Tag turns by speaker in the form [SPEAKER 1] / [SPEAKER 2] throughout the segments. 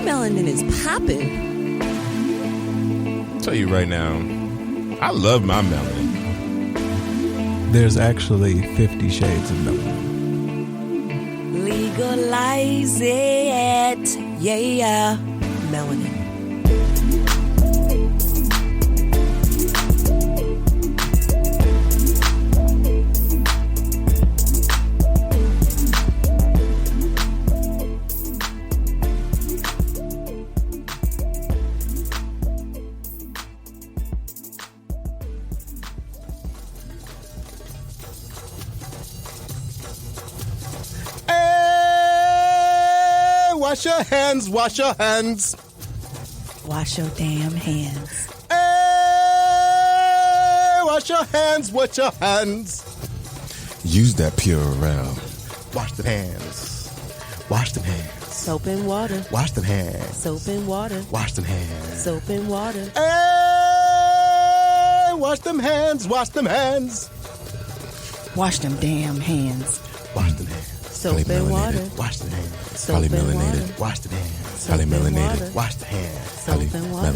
[SPEAKER 1] melanin is popping.
[SPEAKER 2] I'll tell you right now, I love my melanin.
[SPEAKER 3] There's actually 50 shades of melanin.
[SPEAKER 1] Legalize it. Yeah. Melanin.
[SPEAKER 2] Wash your hands, wash your hands.
[SPEAKER 1] Wash your damn hands.
[SPEAKER 2] Hey, wash your hands, wash your hands. Use that Purell. Wash the hands. Wash them hands.
[SPEAKER 1] Soap and water.
[SPEAKER 2] Wash them hands.
[SPEAKER 1] Soap and water.
[SPEAKER 2] Wash them hands.
[SPEAKER 1] Soap and water.
[SPEAKER 2] Hey, wash them hands, wash them hands.
[SPEAKER 1] Wash them damn hands.
[SPEAKER 2] Wash them hands.
[SPEAKER 1] Soap and water.
[SPEAKER 2] Wash the hands.
[SPEAKER 1] Soap and water.
[SPEAKER 2] Wash the hands.
[SPEAKER 1] Soap and water.
[SPEAKER 2] Wash the hands.
[SPEAKER 1] Soap and water.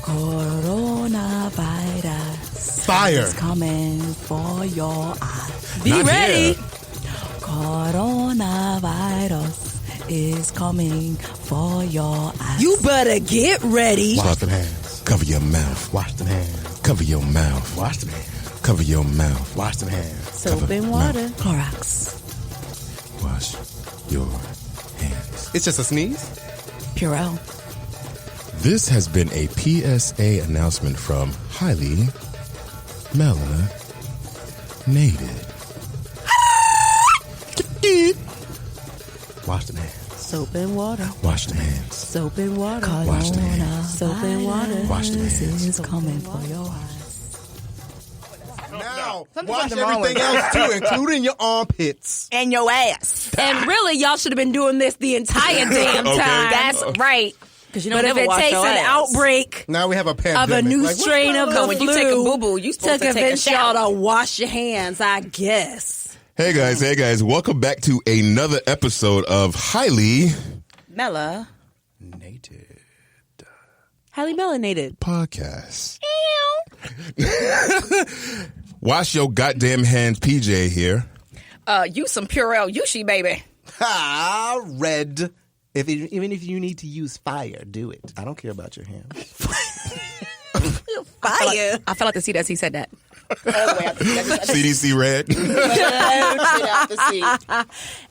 [SPEAKER 1] Coronavirus.
[SPEAKER 2] Fire.
[SPEAKER 1] Is coming for your eyes. Be
[SPEAKER 2] Not
[SPEAKER 1] ready.
[SPEAKER 2] here.
[SPEAKER 1] Coronavirus is coming for your eyes. You better get ready.
[SPEAKER 2] Wash them hands. Cover your mouth. Wash them hands. Cover your mouth. Wash them hands. Cover your mouth. Wash them hands.
[SPEAKER 1] Soap and water. Clorox.
[SPEAKER 2] Wash your hands. It's just a sneeze.
[SPEAKER 1] Purell.
[SPEAKER 2] This has been a PSA announcement from Highly Melanated. Wash them hands.
[SPEAKER 1] Soap and water.
[SPEAKER 2] Wash them hands.
[SPEAKER 1] Soap and water.
[SPEAKER 2] Wash them hands.
[SPEAKER 1] Soap and water.
[SPEAKER 2] Wash them hands.
[SPEAKER 1] Is coming for your eyes.
[SPEAKER 2] Now, wash everything else too, including your armpits.
[SPEAKER 1] And your ass. And really, y'all should have been doing this the entire damn time.
[SPEAKER 2] Okay.
[SPEAKER 1] That's right.
[SPEAKER 4] Because you
[SPEAKER 1] But if it takes an outbreak
[SPEAKER 2] Now we have a pandemic.
[SPEAKER 1] of a new
[SPEAKER 2] Like,
[SPEAKER 1] strain of the
[SPEAKER 4] when
[SPEAKER 1] flu
[SPEAKER 4] you take a boo-boo, you supposed
[SPEAKER 1] to
[SPEAKER 4] to take a
[SPEAKER 1] convince y'all
[SPEAKER 4] shower.
[SPEAKER 1] to wash your hands, I guess.
[SPEAKER 2] Hey guys, welcome back to another episode of Highly
[SPEAKER 4] Melanated.
[SPEAKER 1] Highly melanated.
[SPEAKER 2] Podcast. Wash your goddamn hands, PJ here.
[SPEAKER 4] Use some Purell Yushi, baby.
[SPEAKER 2] Ha, red. Even if you need to use fire, do it. I don't care about your hands.
[SPEAKER 1] Fire.
[SPEAKER 4] I felt like the seat as he said that.
[SPEAKER 2] CDC red.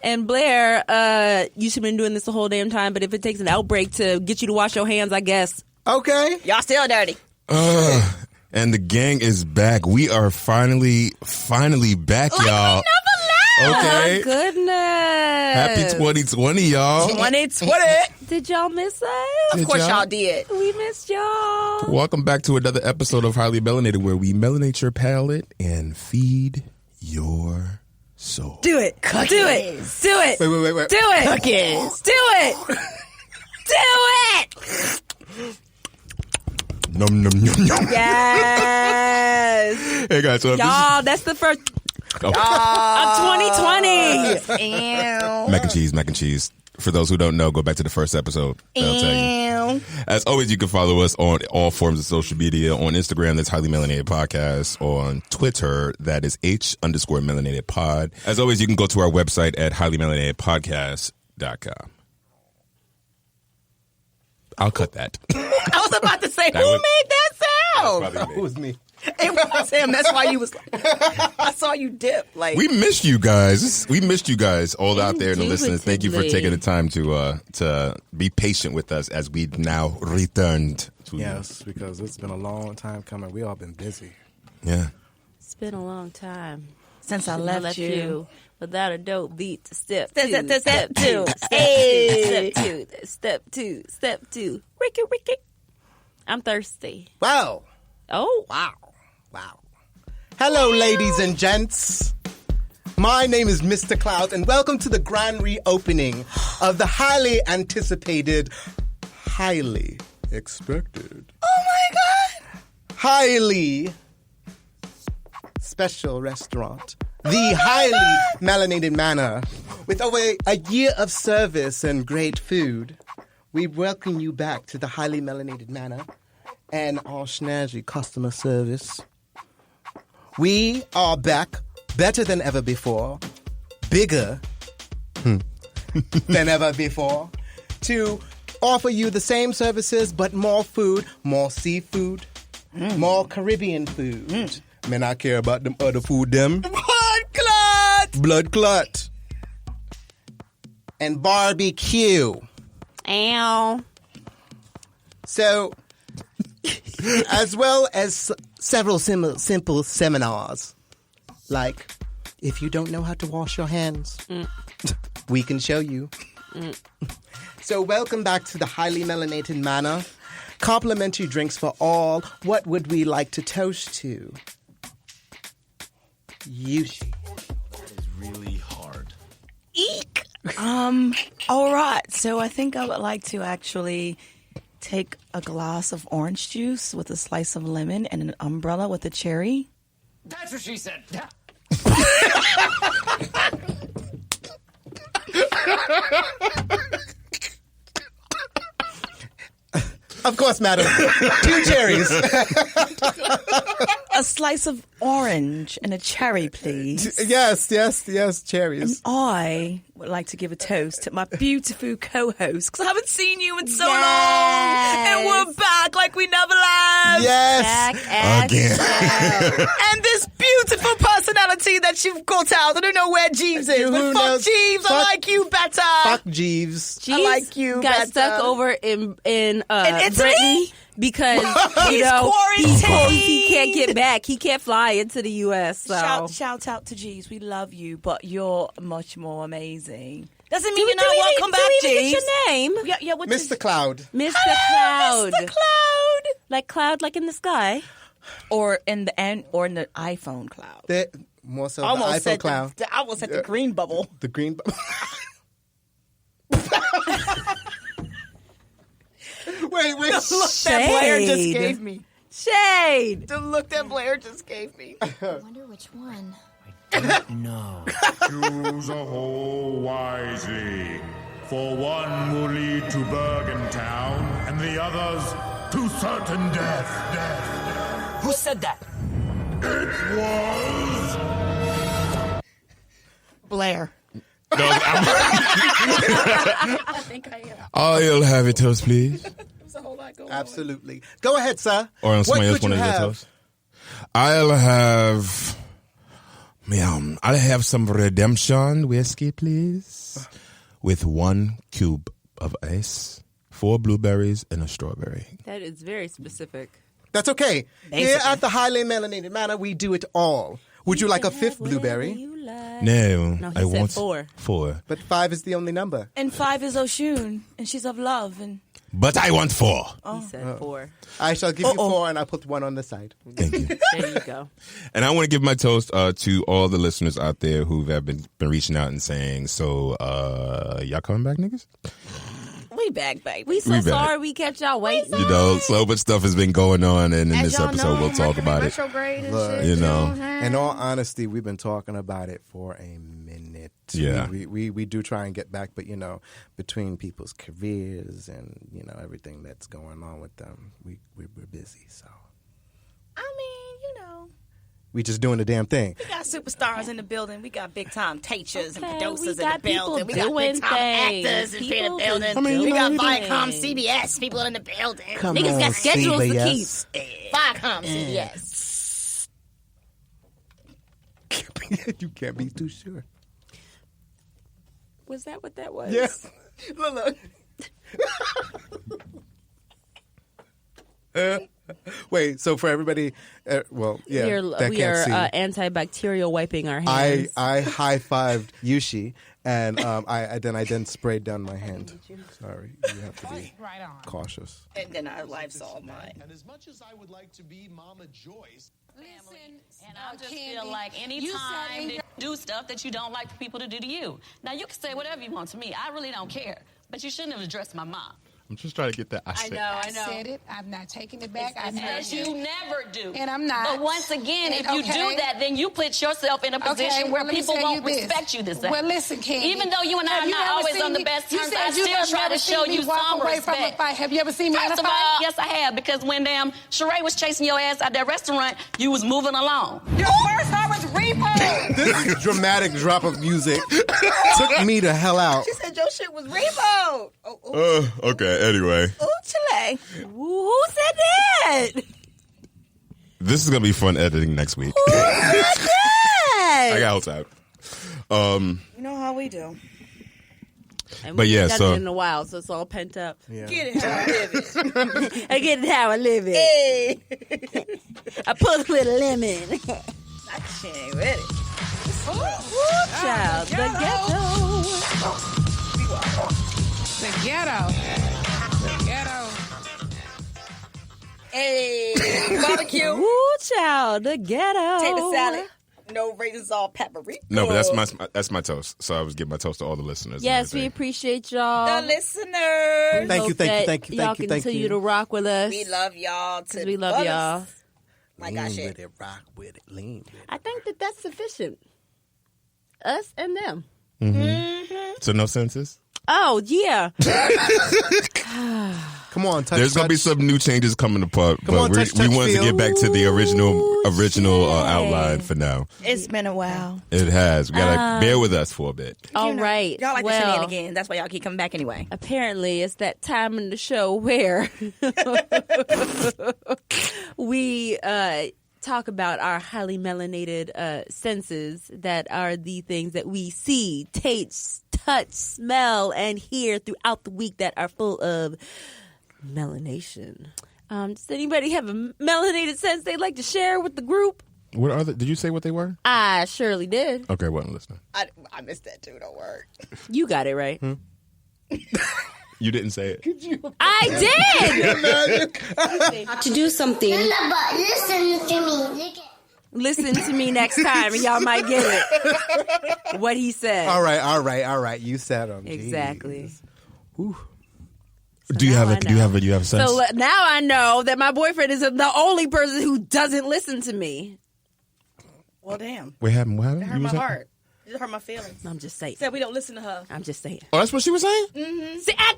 [SPEAKER 1] And Blair, you should have been doing this the whole damn time, but if it takes an outbreak to get you to wash your hands, I guess.
[SPEAKER 2] Okay.
[SPEAKER 4] Y'all still dirty.
[SPEAKER 2] And the gang is back. We are finally back, y'all. Okay.
[SPEAKER 1] Oh, goodness.
[SPEAKER 2] Happy 2020, y'all.
[SPEAKER 4] 2020.
[SPEAKER 1] Did y'all miss us?
[SPEAKER 4] Of course
[SPEAKER 2] y'all?
[SPEAKER 4] y'all did.
[SPEAKER 1] We missed y'all.
[SPEAKER 2] Welcome back to another episode of Highly Melanated, where we melanate your palate and feed your soul.
[SPEAKER 1] Do it. Do it. Do it.
[SPEAKER 2] Wait.
[SPEAKER 1] Do it.
[SPEAKER 4] Cookies.
[SPEAKER 1] Do it. Do it.
[SPEAKER 2] Num, num, num, num.
[SPEAKER 1] Yes.
[SPEAKER 2] Hey, guys. So if
[SPEAKER 1] Y'all, that's the first
[SPEAKER 2] of
[SPEAKER 1] 2020.
[SPEAKER 2] mac and cheese. For those who don't know, go back to the first episode. They'll tell you. As always, you can follow us on all forms of social media. On Instagram, that's Highly Melanated Podcast. On Twitter, that is H_Melanated Pod. As always, you can go to our website at highlymelanatedpodcast.com. I'll cut that.
[SPEAKER 4] I was about to say,
[SPEAKER 2] That
[SPEAKER 4] who
[SPEAKER 2] was-
[SPEAKER 4] made that sound?
[SPEAKER 2] That was me.
[SPEAKER 4] It was him. That's why you was. I saw you dip. Like
[SPEAKER 2] We missed you guys. We missed you guys all out there in the listeners. Thank you for
[SPEAKER 1] Indubitably.
[SPEAKER 2] taking the time to be patient with us as we now returned to
[SPEAKER 3] Yes, because it's been a long time coming. We all been busy.
[SPEAKER 2] Yeah.
[SPEAKER 1] It's been a long time
[SPEAKER 4] since I left you.
[SPEAKER 1] without a dope beat to step
[SPEAKER 4] Step
[SPEAKER 1] two.
[SPEAKER 4] step two.
[SPEAKER 1] Hey. Step two. Ricky. I'm thirsty.
[SPEAKER 2] Wow.
[SPEAKER 1] Oh.
[SPEAKER 2] Wow. Hello, ladies and gents. My name is Mr. Cloud, and welcome to the grand reopening of the highly anticipated, highly expected,
[SPEAKER 4] Oh my God.
[SPEAKER 2] highly special restaurant, the Highly Melanated Manor, with over a year of service and great food.
[SPEAKER 5] we welcome you back to the Highly Melanated Manor and our snazzy customer service. We are back better than ever before, bigger than ever before, to offer you the same services but more food, more seafood, more Caribbean food. Man, I care about them other food, them. Blood clot. And barbecue.
[SPEAKER 1] Ow.
[SPEAKER 5] So, as well as several simple seminars, like, if you don't know how to wash your hands, we can show you. So, welcome back to the Highly Melanated Manor. Complimentary drinks for all. What would we like to toast to? Yushi.
[SPEAKER 6] Really hard.
[SPEAKER 4] Eek. All right. So I think I would like to actually take a glass of orange juice with a slice of lemon and an umbrella with a cherry.
[SPEAKER 6] That's what she said.
[SPEAKER 5] Of course, madam. 2 cherries.
[SPEAKER 4] A slice of orange and a cherry, please.
[SPEAKER 5] Yes, cherries.
[SPEAKER 4] I would like to give a toast to my beautiful co-host because I haven't seen you in so long,
[SPEAKER 1] Yes.
[SPEAKER 4] and we're back like we never left.
[SPEAKER 5] Yes.
[SPEAKER 2] Again.
[SPEAKER 4] And this beautiful personality that you've got out. I don't know where Jeeves is,
[SPEAKER 5] Who
[SPEAKER 4] but fuck
[SPEAKER 5] knows?
[SPEAKER 4] Jeeves. I
[SPEAKER 5] Fuck-
[SPEAKER 4] like you better.
[SPEAKER 5] Fuck Jeeves.
[SPEAKER 1] Jeeves
[SPEAKER 4] like you
[SPEAKER 1] got
[SPEAKER 4] better.
[SPEAKER 1] stuck over in
[SPEAKER 4] Italy?
[SPEAKER 1] Brittany because
[SPEAKER 4] He's quarantined.
[SPEAKER 1] he can't get back. He can't fly into the U.S. So
[SPEAKER 4] Shout out to Jeeves. We love you, but you're much more amazing. Doesn't
[SPEAKER 1] do
[SPEAKER 4] mean
[SPEAKER 1] we,
[SPEAKER 4] you're not welcome back,
[SPEAKER 1] do we even
[SPEAKER 4] Jeeves.
[SPEAKER 1] get your name?
[SPEAKER 4] Yeah, what's his-
[SPEAKER 5] Mr. Cloud.
[SPEAKER 1] Mr. Cloud.
[SPEAKER 4] Mr. Cloud.
[SPEAKER 1] Like cloud, like in the sky.
[SPEAKER 4] Or in the iPhone cloud.
[SPEAKER 5] More so the iPhone Cloud.
[SPEAKER 4] I almost said the green bubble.
[SPEAKER 5] The green... Wait.
[SPEAKER 4] The look that Blair just
[SPEAKER 1] Shade.
[SPEAKER 4] gave me.
[SPEAKER 1] Shade.
[SPEAKER 4] The look that Blair just gave me.
[SPEAKER 7] I wonder which one.
[SPEAKER 6] No.
[SPEAKER 8] Choose a hole wisely, for one will lead to Bergen Town, and the others to certain death.
[SPEAKER 6] Who said that?
[SPEAKER 8] It was...
[SPEAKER 4] Blair.
[SPEAKER 2] No,
[SPEAKER 4] I think I am.
[SPEAKER 2] I'll have a toast, please.
[SPEAKER 4] There's a whole lot going
[SPEAKER 5] Absolutely. Go ahead, sir.
[SPEAKER 2] Or on somebody else
[SPEAKER 5] would you
[SPEAKER 2] wanted to
[SPEAKER 5] have?
[SPEAKER 2] toast. I'll have some redemption whiskey, please, with 1 cube of ice, 4 blueberries, and a strawberry.
[SPEAKER 1] That is very specific.
[SPEAKER 5] That's okay. Here at the Highly Melanated Manor, we do it all. Would you like a 5th blueberry?
[SPEAKER 2] No,
[SPEAKER 1] No, he
[SPEAKER 2] I
[SPEAKER 1] said
[SPEAKER 2] want
[SPEAKER 1] 4.
[SPEAKER 2] 4.
[SPEAKER 5] But 5 is the only number.
[SPEAKER 4] And 5 is Oshun, and she's of love. And
[SPEAKER 2] But I want 4.
[SPEAKER 1] He said 4.
[SPEAKER 5] I shall give you 4, and I'll put 1 on the side.
[SPEAKER 2] Thank you.
[SPEAKER 1] There you go.
[SPEAKER 2] And I want to give my toast to all the listeners out there who have been reaching out and saying, so, y'all coming back, niggas?
[SPEAKER 4] we back, baby.
[SPEAKER 1] We so
[SPEAKER 2] We back.
[SPEAKER 1] sorry we kept y'all waiting.
[SPEAKER 2] You know, so much stuff has been going on, and in
[SPEAKER 7] As
[SPEAKER 2] this
[SPEAKER 7] y'all
[SPEAKER 2] episode,
[SPEAKER 7] know,
[SPEAKER 2] we'll talk about it.
[SPEAKER 7] retrograde and
[SPEAKER 5] Look,
[SPEAKER 7] shit,
[SPEAKER 2] you know.
[SPEAKER 7] what I'm saying?
[SPEAKER 5] In all honesty, we've been talking about it for a minute.
[SPEAKER 2] Yeah.
[SPEAKER 5] We do try and get back, but, you know, between people's careers and, you know, everything that's going on with them, we're busy, so.
[SPEAKER 4] I mean, you know,
[SPEAKER 5] We just doing the damn thing.
[SPEAKER 4] we got superstars in the building. We got big time teachers and
[SPEAKER 1] Okay,
[SPEAKER 4] producers
[SPEAKER 1] we
[SPEAKER 4] in
[SPEAKER 1] got
[SPEAKER 4] the building. We
[SPEAKER 1] people
[SPEAKER 4] got big time
[SPEAKER 1] doing
[SPEAKER 4] actors
[SPEAKER 1] things.
[SPEAKER 4] in the
[SPEAKER 1] People
[SPEAKER 4] building.
[SPEAKER 1] I mean,
[SPEAKER 4] we
[SPEAKER 5] you
[SPEAKER 4] got
[SPEAKER 5] know,
[SPEAKER 4] Viacom, CBS people in the building.
[SPEAKER 5] Come
[SPEAKER 1] Niggas
[SPEAKER 5] on,
[SPEAKER 1] got schedules to
[SPEAKER 5] CBS.
[SPEAKER 4] Viacom, CBS.
[SPEAKER 5] You can't be too sure.
[SPEAKER 1] Was that what that was?
[SPEAKER 5] Yes.
[SPEAKER 4] Look.
[SPEAKER 5] Wait, so for everybody, well, yeah, that
[SPEAKER 1] we
[SPEAKER 5] can't
[SPEAKER 1] are
[SPEAKER 5] see.
[SPEAKER 1] antibacterial wiping our hands.
[SPEAKER 5] I high-fived Yushi, and I then sprayed down my hand. Sorry, you have to be cautious.
[SPEAKER 4] And then our lives all mine.
[SPEAKER 9] And as much as I would like to be Mama Joyce,
[SPEAKER 10] Listen, and I just feel like anytime you do stuff that you don't like for people to do to you. Now, you can say whatever you want to me. I really don't care. But you shouldn't have addressed my mom.
[SPEAKER 2] I'm just trying to get that.
[SPEAKER 7] I know. I said it. I'm not taking it back. I
[SPEAKER 10] As you never do.
[SPEAKER 7] And I'm not.
[SPEAKER 10] But once again, if you do that, then you put yourself in a position where people won't respect you the same.
[SPEAKER 7] Well, listen, Candy.
[SPEAKER 10] Even though you and I are not always on the best terms, I still try to show you some respect.
[SPEAKER 7] Have you ever seen me in a
[SPEAKER 10] First of
[SPEAKER 7] fight?
[SPEAKER 10] all, yes, I have, because when damn Sheree was chasing your ass at that restaurant, you was moving along.
[SPEAKER 7] Your first I was repo.
[SPEAKER 5] This dramatic drop of music took me the hell out.
[SPEAKER 4] She said your shit was repo.
[SPEAKER 2] Okay, anyway.
[SPEAKER 4] Ooh, Chile.
[SPEAKER 1] Who said that?
[SPEAKER 2] This is going to be fun editing next week.
[SPEAKER 1] Who said that?
[SPEAKER 2] I got all time.
[SPEAKER 4] You know how we do.
[SPEAKER 1] And
[SPEAKER 2] But
[SPEAKER 1] we
[SPEAKER 2] yeah,
[SPEAKER 1] ain't done
[SPEAKER 2] so-
[SPEAKER 1] it in a while, so it's all pent up.
[SPEAKER 5] Yeah.
[SPEAKER 4] Get it how I live it.
[SPEAKER 1] I get it how I live it.
[SPEAKER 4] Hey.
[SPEAKER 1] I put with a lemon.
[SPEAKER 4] That shit ain't ready.
[SPEAKER 1] Woo, child, the ghetto.
[SPEAKER 7] The ghetto. The ghetto.
[SPEAKER 4] Hey. Barbecue.
[SPEAKER 1] Woo, child, the ghetto.
[SPEAKER 4] Tater salad. No raisins, all paprika.
[SPEAKER 2] No, but that's my toast. So I was giving my toast to all the listeners. and
[SPEAKER 1] Yes, we
[SPEAKER 2] everything.
[SPEAKER 1] appreciate y'all.
[SPEAKER 4] The listeners.
[SPEAKER 5] Thank you,
[SPEAKER 1] Hope
[SPEAKER 5] thank you,
[SPEAKER 1] that
[SPEAKER 5] thank you,
[SPEAKER 1] y'all
[SPEAKER 5] thank you, thank
[SPEAKER 1] continue
[SPEAKER 5] you.
[SPEAKER 1] to rock with us.
[SPEAKER 4] We love y'all.
[SPEAKER 1] Because we love y'all.
[SPEAKER 4] Like I
[SPEAKER 5] Lean
[SPEAKER 4] said.
[SPEAKER 5] with it, rock with it, lean with it.
[SPEAKER 1] I think that that's sufficient. Us and them.
[SPEAKER 2] So no census?
[SPEAKER 1] Oh, yeah.
[SPEAKER 5] Come on, touch.
[SPEAKER 2] There's going to be
[SPEAKER 5] touch.
[SPEAKER 2] some new changes coming apart,
[SPEAKER 5] Come
[SPEAKER 2] but
[SPEAKER 5] on, touch,
[SPEAKER 2] we
[SPEAKER 5] touch,
[SPEAKER 2] wanted to
[SPEAKER 5] feel.
[SPEAKER 2] get back to the original
[SPEAKER 1] Jay.
[SPEAKER 2] outline for now.
[SPEAKER 4] It's been a while.
[SPEAKER 2] It has. We got to bear with us for a bit.
[SPEAKER 1] All right.
[SPEAKER 4] Y'all like the
[SPEAKER 1] well,
[SPEAKER 4] shenanigans. That's why y'all keep coming back anyway.
[SPEAKER 1] apparently it's that time in the show where we talk about our highly melanated senses that are the things that we see, taste, touch, smell, and hear throughout the week that are full of melanation. Does anybody have a melanated sense they'd like to share with the group?
[SPEAKER 2] What are did you say what they were?
[SPEAKER 1] I surely did.
[SPEAKER 2] Okay, wasn't listening.
[SPEAKER 4] I missed that too. Don't worry.
[SPEAKER 1] You got it right.
[SPEAKER 2] You didn't say it.
[SPEAKER 1] I did!
[SPEAKER 11] To do something.
[SPEAKER 12] Listen to me.
[SPEAKER 1] Listen to me next time and y'all might get it. What he said.
[SPEAKER 5] All right. You said them.
[SPEAKER 1] Exactly.
[SPEAKER 5] Ooh.
[SPEAKER 2] Do you have a sense?
[SPEAKER 1] So now I know that my boyfriend is the only person who doesn't listen to me.
[SPEAKER 4] Well, damn.
[SPEAKER 2] What happened?
[SPEAKER 4] It hurt my heart. It hurt my feelings.
[SPEAKER 1] I'm just saying.
[SPEAKER 4] Said we don't listen to her.
[SPEAKER 1] I'm just saying.
[SPEAKER 2] Oh, that's what she was saying?
[SPEAKER 4] Mm-hmm.
[SPEAKER 1] See, I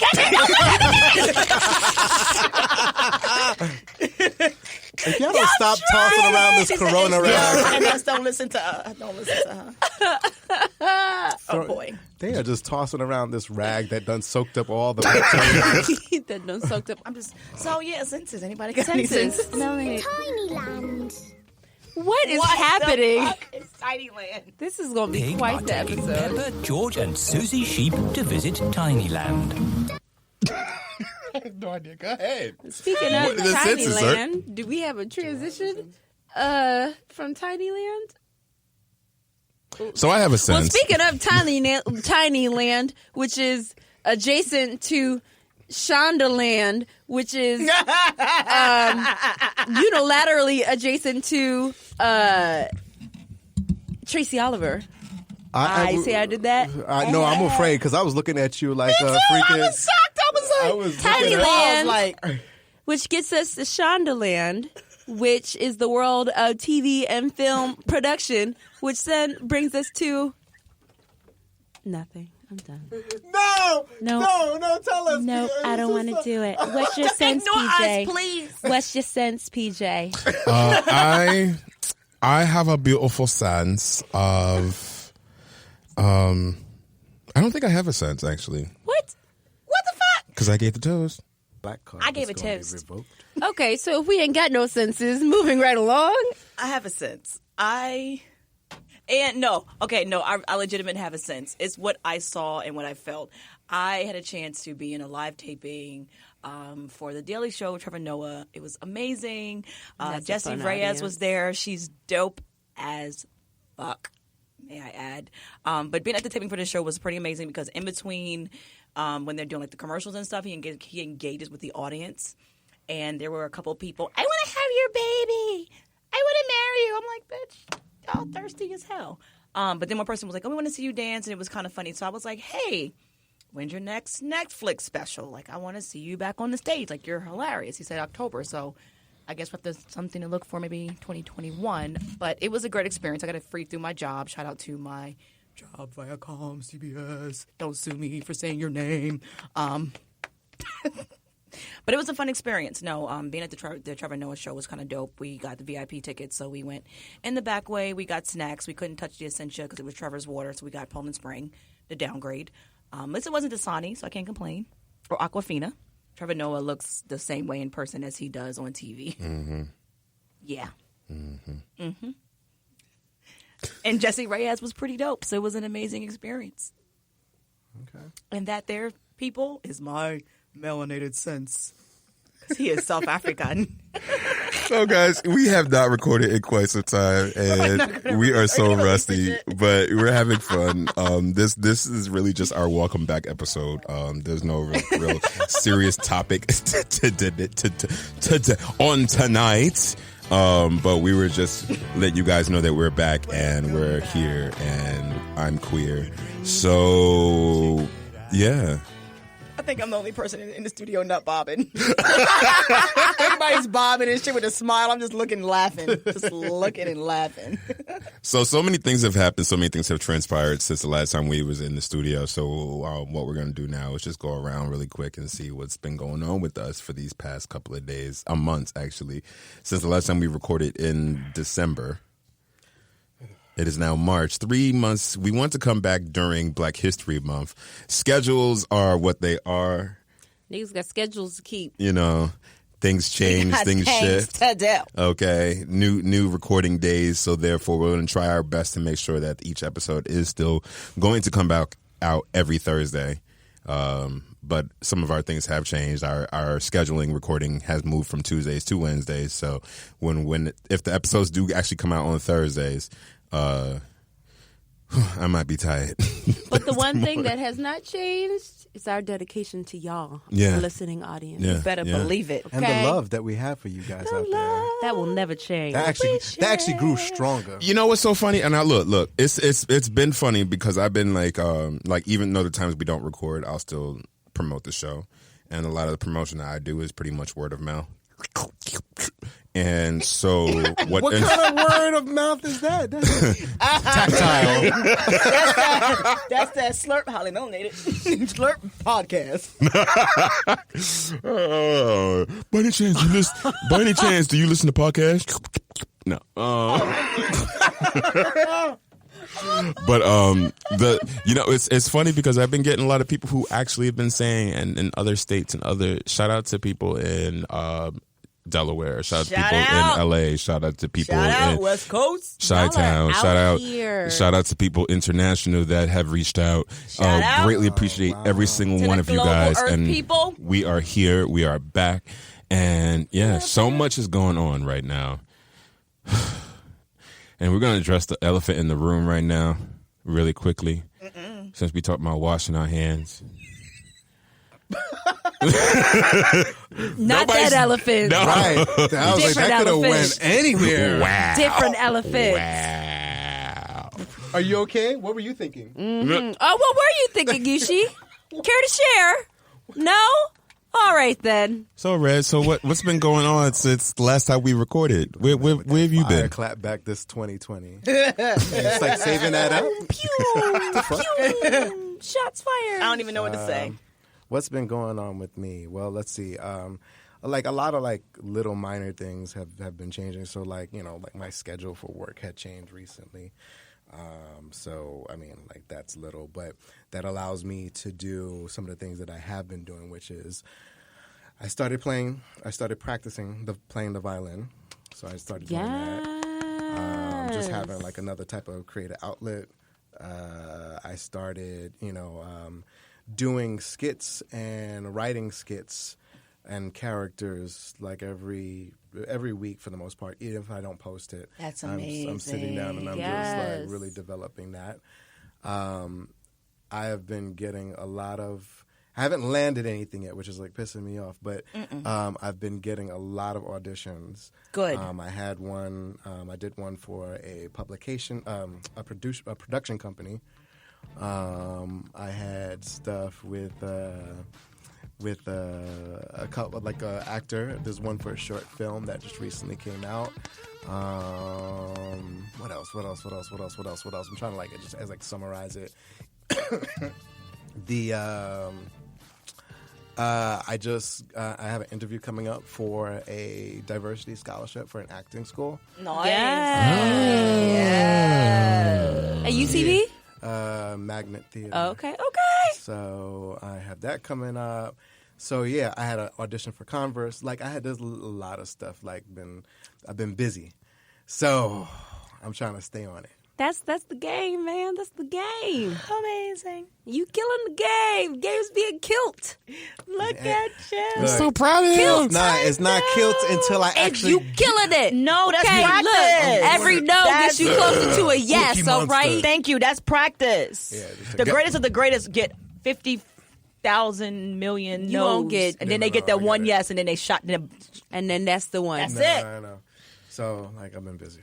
[SPEAKER 5] If y'all don't stop tossing around this corona rag.
[SPEAKER 4] And just don't listen to her. Don't listen to her. Oh, boy.
[SPEAKER 5] They are just tossing around this rag that done soaked up all the bacteria.
[SPEAKER 1] that done soaked up.
[SPEAKER 4] I'm just, so yeah, senses. Anybody got any senses?
[SPEAKER 1] Melanie.
[SPEAKER 12] Tiny land.
[SPEAKER 1] What is happening?
[SPEAKER 4] It's Tiny Land.
[SPEAKER 1] This is going to be
[SPEAKER 6] Pig
[SPEAKER 1] quite
[SPEAKER 6] are
[SPEAKER 1] the
[SPEAKER 6] taking
[SPEAKER 1] episode.
[SPEAKER 6] Pepper, George, and Susie Sheep to visit Tinyland.
[SPEAKER 2] I have no idea. Go ahead.
[SPEAKER 1] Speaking
[SPEAKER 2] What
[SPEAKER 1] of
[SPEAKER 2] is the
[SPEAKER 1] Tiny
[SPEAKER 2] census, sir?
[SPEAKER 1] Land, do we have a transition from Tiny Land?
[SPEAKER 2] So I have a
[SPEAKER 1] Well,
[SPEAKER 2] sense.
[SPEAKER 1] speaking of Tiny Land, which is adjacent to Shondaland, which is unilaterally adjacent to Tracy Oliver. I say I did that.
[SPEAKER 5] No, I'm afraid because I was looking at you like freaking.
[SPEAKER 4] I was shocked. I was like,
[SPEAKER 1] Tiny
[SPEAKER 4] I was
[SPEAKER 1] Land,
[SPEAKER 4] like,
[SPEAKER 1] which gets us to Shondaland, which is the world of TV and film production, which then brings us to nothing. I'm done.
[SPEAKER 5] No, tell us.
[SPEAKER 1] No, I don't want to do it. What's your sense,
[SPEAKER 4] ignore
[SPEAKER 1] PJ?
[SPEAKER 4] us, please.
[SPEAKER 1] What's your sense, PJ?
[SPEAKER 2] I have a beautiful sense of. I don't think I have a sense actually
[SPEAKER 1] What?
[SPEAKER 4] what the fuck?
[SPEAKER 2] because I gave the toast.
[SPEAKER 5] Black card
[SPEAKER 4] I gave
[SPEAKER 5] is
[SPEAKER 4] a
[SPEAKER 5] gonna be
[SPEAKER 4] toast.
[SPEAKER 5] revoked.
[SPEAKER 1] Okay, so if we ain't got no senses, moving right along.
[SPEAKER 4] I have a sense. I legitimately have a sense. It's what I saw and what I felt. I had a chance to be in a live taping for The Daily Show with Trevor Noah. It was amazing.
[SPEAKER 1] That's a
[SPEAKER 4] Jessie
[SPEAKER 1] fun
[SPEAKER 4] Reyes
[SPEAKER 1] audience.
[SPEAKER 4] was there. She's dope as fuck, may I add. But being at the taping for the show was pretty amazing because in between when they're doing like the commercials and stuff, he engages with the audience. And there were a couple people, I want to have your baby. I want to marry you. I'm like, bitch, y'all thirsty as hell. But then one person was like, oh, we want to see you dance. And it was kind of funny. So I was like, hey, when's your next Netflix special? Like, I want to see you back on the stage. Like, you're hilarious. He said October, so I guess there's something to look for, maybe 2021. But it was a great experience. I got it free through my job. Shout out to my job, Viacom, CBS. Don't sue me for saying your name. But it was a fun experience. No, being at the Trevor Noah show was kind of dope. We got the VIP tickets, so we went in the back way. We got snacks. We couldn't touch the Essentia because it was Trevor's water, so we got Poland Spring, the downgrade. At least it wasn't Dasani, so I can't complain. Or Aquafina. Trevor Noah looks the same way in person as he does on TV.
[SPEAKER 2] Mm-hmm.
[SPEAKER 4] Yeah. And Jesse Reyes was pretty dope, so it was an amazing experience.
[SPEAKER 5] Okay.
[SPEAKER 4] And that there, people, is my melanated sense. Because he is South African.
[SPEAKER 2] So, guys, we have not recorded in quite some time, and we are so rusty, but we're having fun. This is really just our welcome back episode. There's no real serious topic on tonight, but we were just letting you guys know that we're back and we're here, and I'm queer. So, yeah.
[SPEAKER 4] I think I'm the only person in the studio not bobbing. Everybody's bobbing and shit with a smile. I'm just looking, laughing. Just looking and laughing.
[SPEAKER 2] So many things have happened. So many things have transpired since the last time we was in the studio. So what we're going to do now is just go around really quick and see what's been going on with us for these past couple of days, months actually, since the last time we recorded in December. It is now March. 3 months. We want to come back during Black History Month. Schedules are what they are.
[SPEAKER 1] Niggas got schedules to keep.
[SPEAKER 2] You know, things change, things shift. Okay, new recording days. So therefore, we're going to try our best to make sure that each episode is still going to come out every Thursday. But some of our things have changed. Our scheduling recording has moved from Tuesdays to Wednesdays. So if the episodes do actually come out on Thursdays, I might be tired.
[SPEAKER 1] But the one thing that has not changed is our dedication to y'all, the listening audience.
[SPEAKER 2] Yeah.
[SPEAKER 4] You better believe it.
[SPEAKER 3] And the love that we have for you guys out there.
[SPEAKER 1] That will never change.
[SPEAKER 3] That actually grew stronger.
[SPEAKER 2] You know what's so funny? And I look, it's been funny because I've been like even though the times we don't record, I'll still promote the show. And a lot of the promotion that I do is pretty much word of mouth. And so what
[SPEAKER 3] kind of word of mouth is that? Tactile.
[SPEAKER 4] That's that slurp, highly melanated slurp podcast.
[SPEAKER 2] By any chance, do you listen to podcasts? No. But it's funny because I've been getting a lot of people who actually have been saying, and in other states and shout out to people in Delaware, shout out to people in LA, shout out to people in
[SPEAKER 4] West Coast,
[SPEAKER 2] Chi-Town, shout out to people international that have reached out. Greatly appreciate every single one of you guys.
[SPEAKER 4] Earth
[SPEAKER 2] and
[SPEAKER 4] people.
[SPEAKER 2] We are here, we are back, and so much is going on right now. And we're going to address the elephant in the room right now, really quickly, since we talked about washing our hands.
[SPEAKER 1] Not that elephant.
[SPEAKER 2] No.
[SPEAKER 3] Right. I was
[SPEAKER 1] Different
[SPEAKER 3] that could have
[SPEAKER 1] elephant.
[SPEAKER 3] went anywhere.
[SPEAKER 2] Wow.
[SPEAKER 1] Different elephants.
[SPEAKER 2] Wow.
[SPEAKER 5] Are you okay? What were you thinking?
[SPEAKER 1] Oh, what were you thinking, Gishi? Care to share? No? All right, then.
[SPEAKER 2] So, Red, what's been going on since the last time we recorded? Where have you been?
[SPEAKER 3] Clap back this 2020. It's like saving that up.
[SPEAKER 1] Pew! Shots fired.
[SPEAKER 4] I don't even know what to say.
[SPEAKER 3] What's been going on with me? Well, let's see. Like a lot of like little minor things have been changing. So like my schedule for work had changed recently. So I mean like that's little, but that allows me to do some of the things that I have been doing, which is I started practicing playing the violin. So I started doing that. Just having like another type of creative outlet. I started, doing skits and writing skits and characters like every week for the most part, even if I don't post it.
[SPEAKER 4] That's amazing.
[SPEAKER 3] I'm sitting down and I'm just like really developing that. I have been getting I haven't landed anything yet, which is like pissing me off, but I've been getting a lot of auditions.
[SPEAKER 4] Good.
[SPEAKER 3] I had one. I did one for a publication, a production company, I had stuff with a couple, like a actor. There's one for a short film that just recently came out. What else? I'm trying to like just as like summarize it. I have an interview coming up for a diversity scholarship for an acting school.
[SPEAKER 4] Nice.
[SPEAKER 1] Yeah. At UCB?
[SPEAKER 3] Magnet Theater.
[SPEAKER 1] Okay.
[SPEAKER 3] So I have that coming up. So yeah, I had an audition for Converse. Like there's a lot of stuff. I've been busy. So I'm trying to stay on it.
[SPEAKER 1] That's the game, man. That's the game.
[SPEAKER 4] Amazing.
[SPEAKER 1] You killing the game. Game's being killed.
[SPEAKER 4] Look at you.
[SPEAKER 2] I'm so proud of you.
[SPEAKER 3] It's not killed until I actually.
[SPEAKER 1] You killing it.
[SPEAKER 4] No, that's
[SPEAKER 1] okay,
[SPEAKER 4] practice.
[SPEAKER 1] Look, every no gets you closer to a yes, all right?
[SPEAKER 4] Thank you. That's practice.
[SPEAKER 3] Yeah,
[SPEAKER 4] the greatest of the greatest get 50,000 million
[SPEAKER 1] You
[SPEAKER 4] no's.
[SPEAKER 1] won't get.
[SPEAKER 4] And then they get that one yes, and then they shot them.
[SPEAKER 1] And then that's the one.
[SPEAKER 4] That's it.
[SPEAKER 3] I know. So, I've been busy.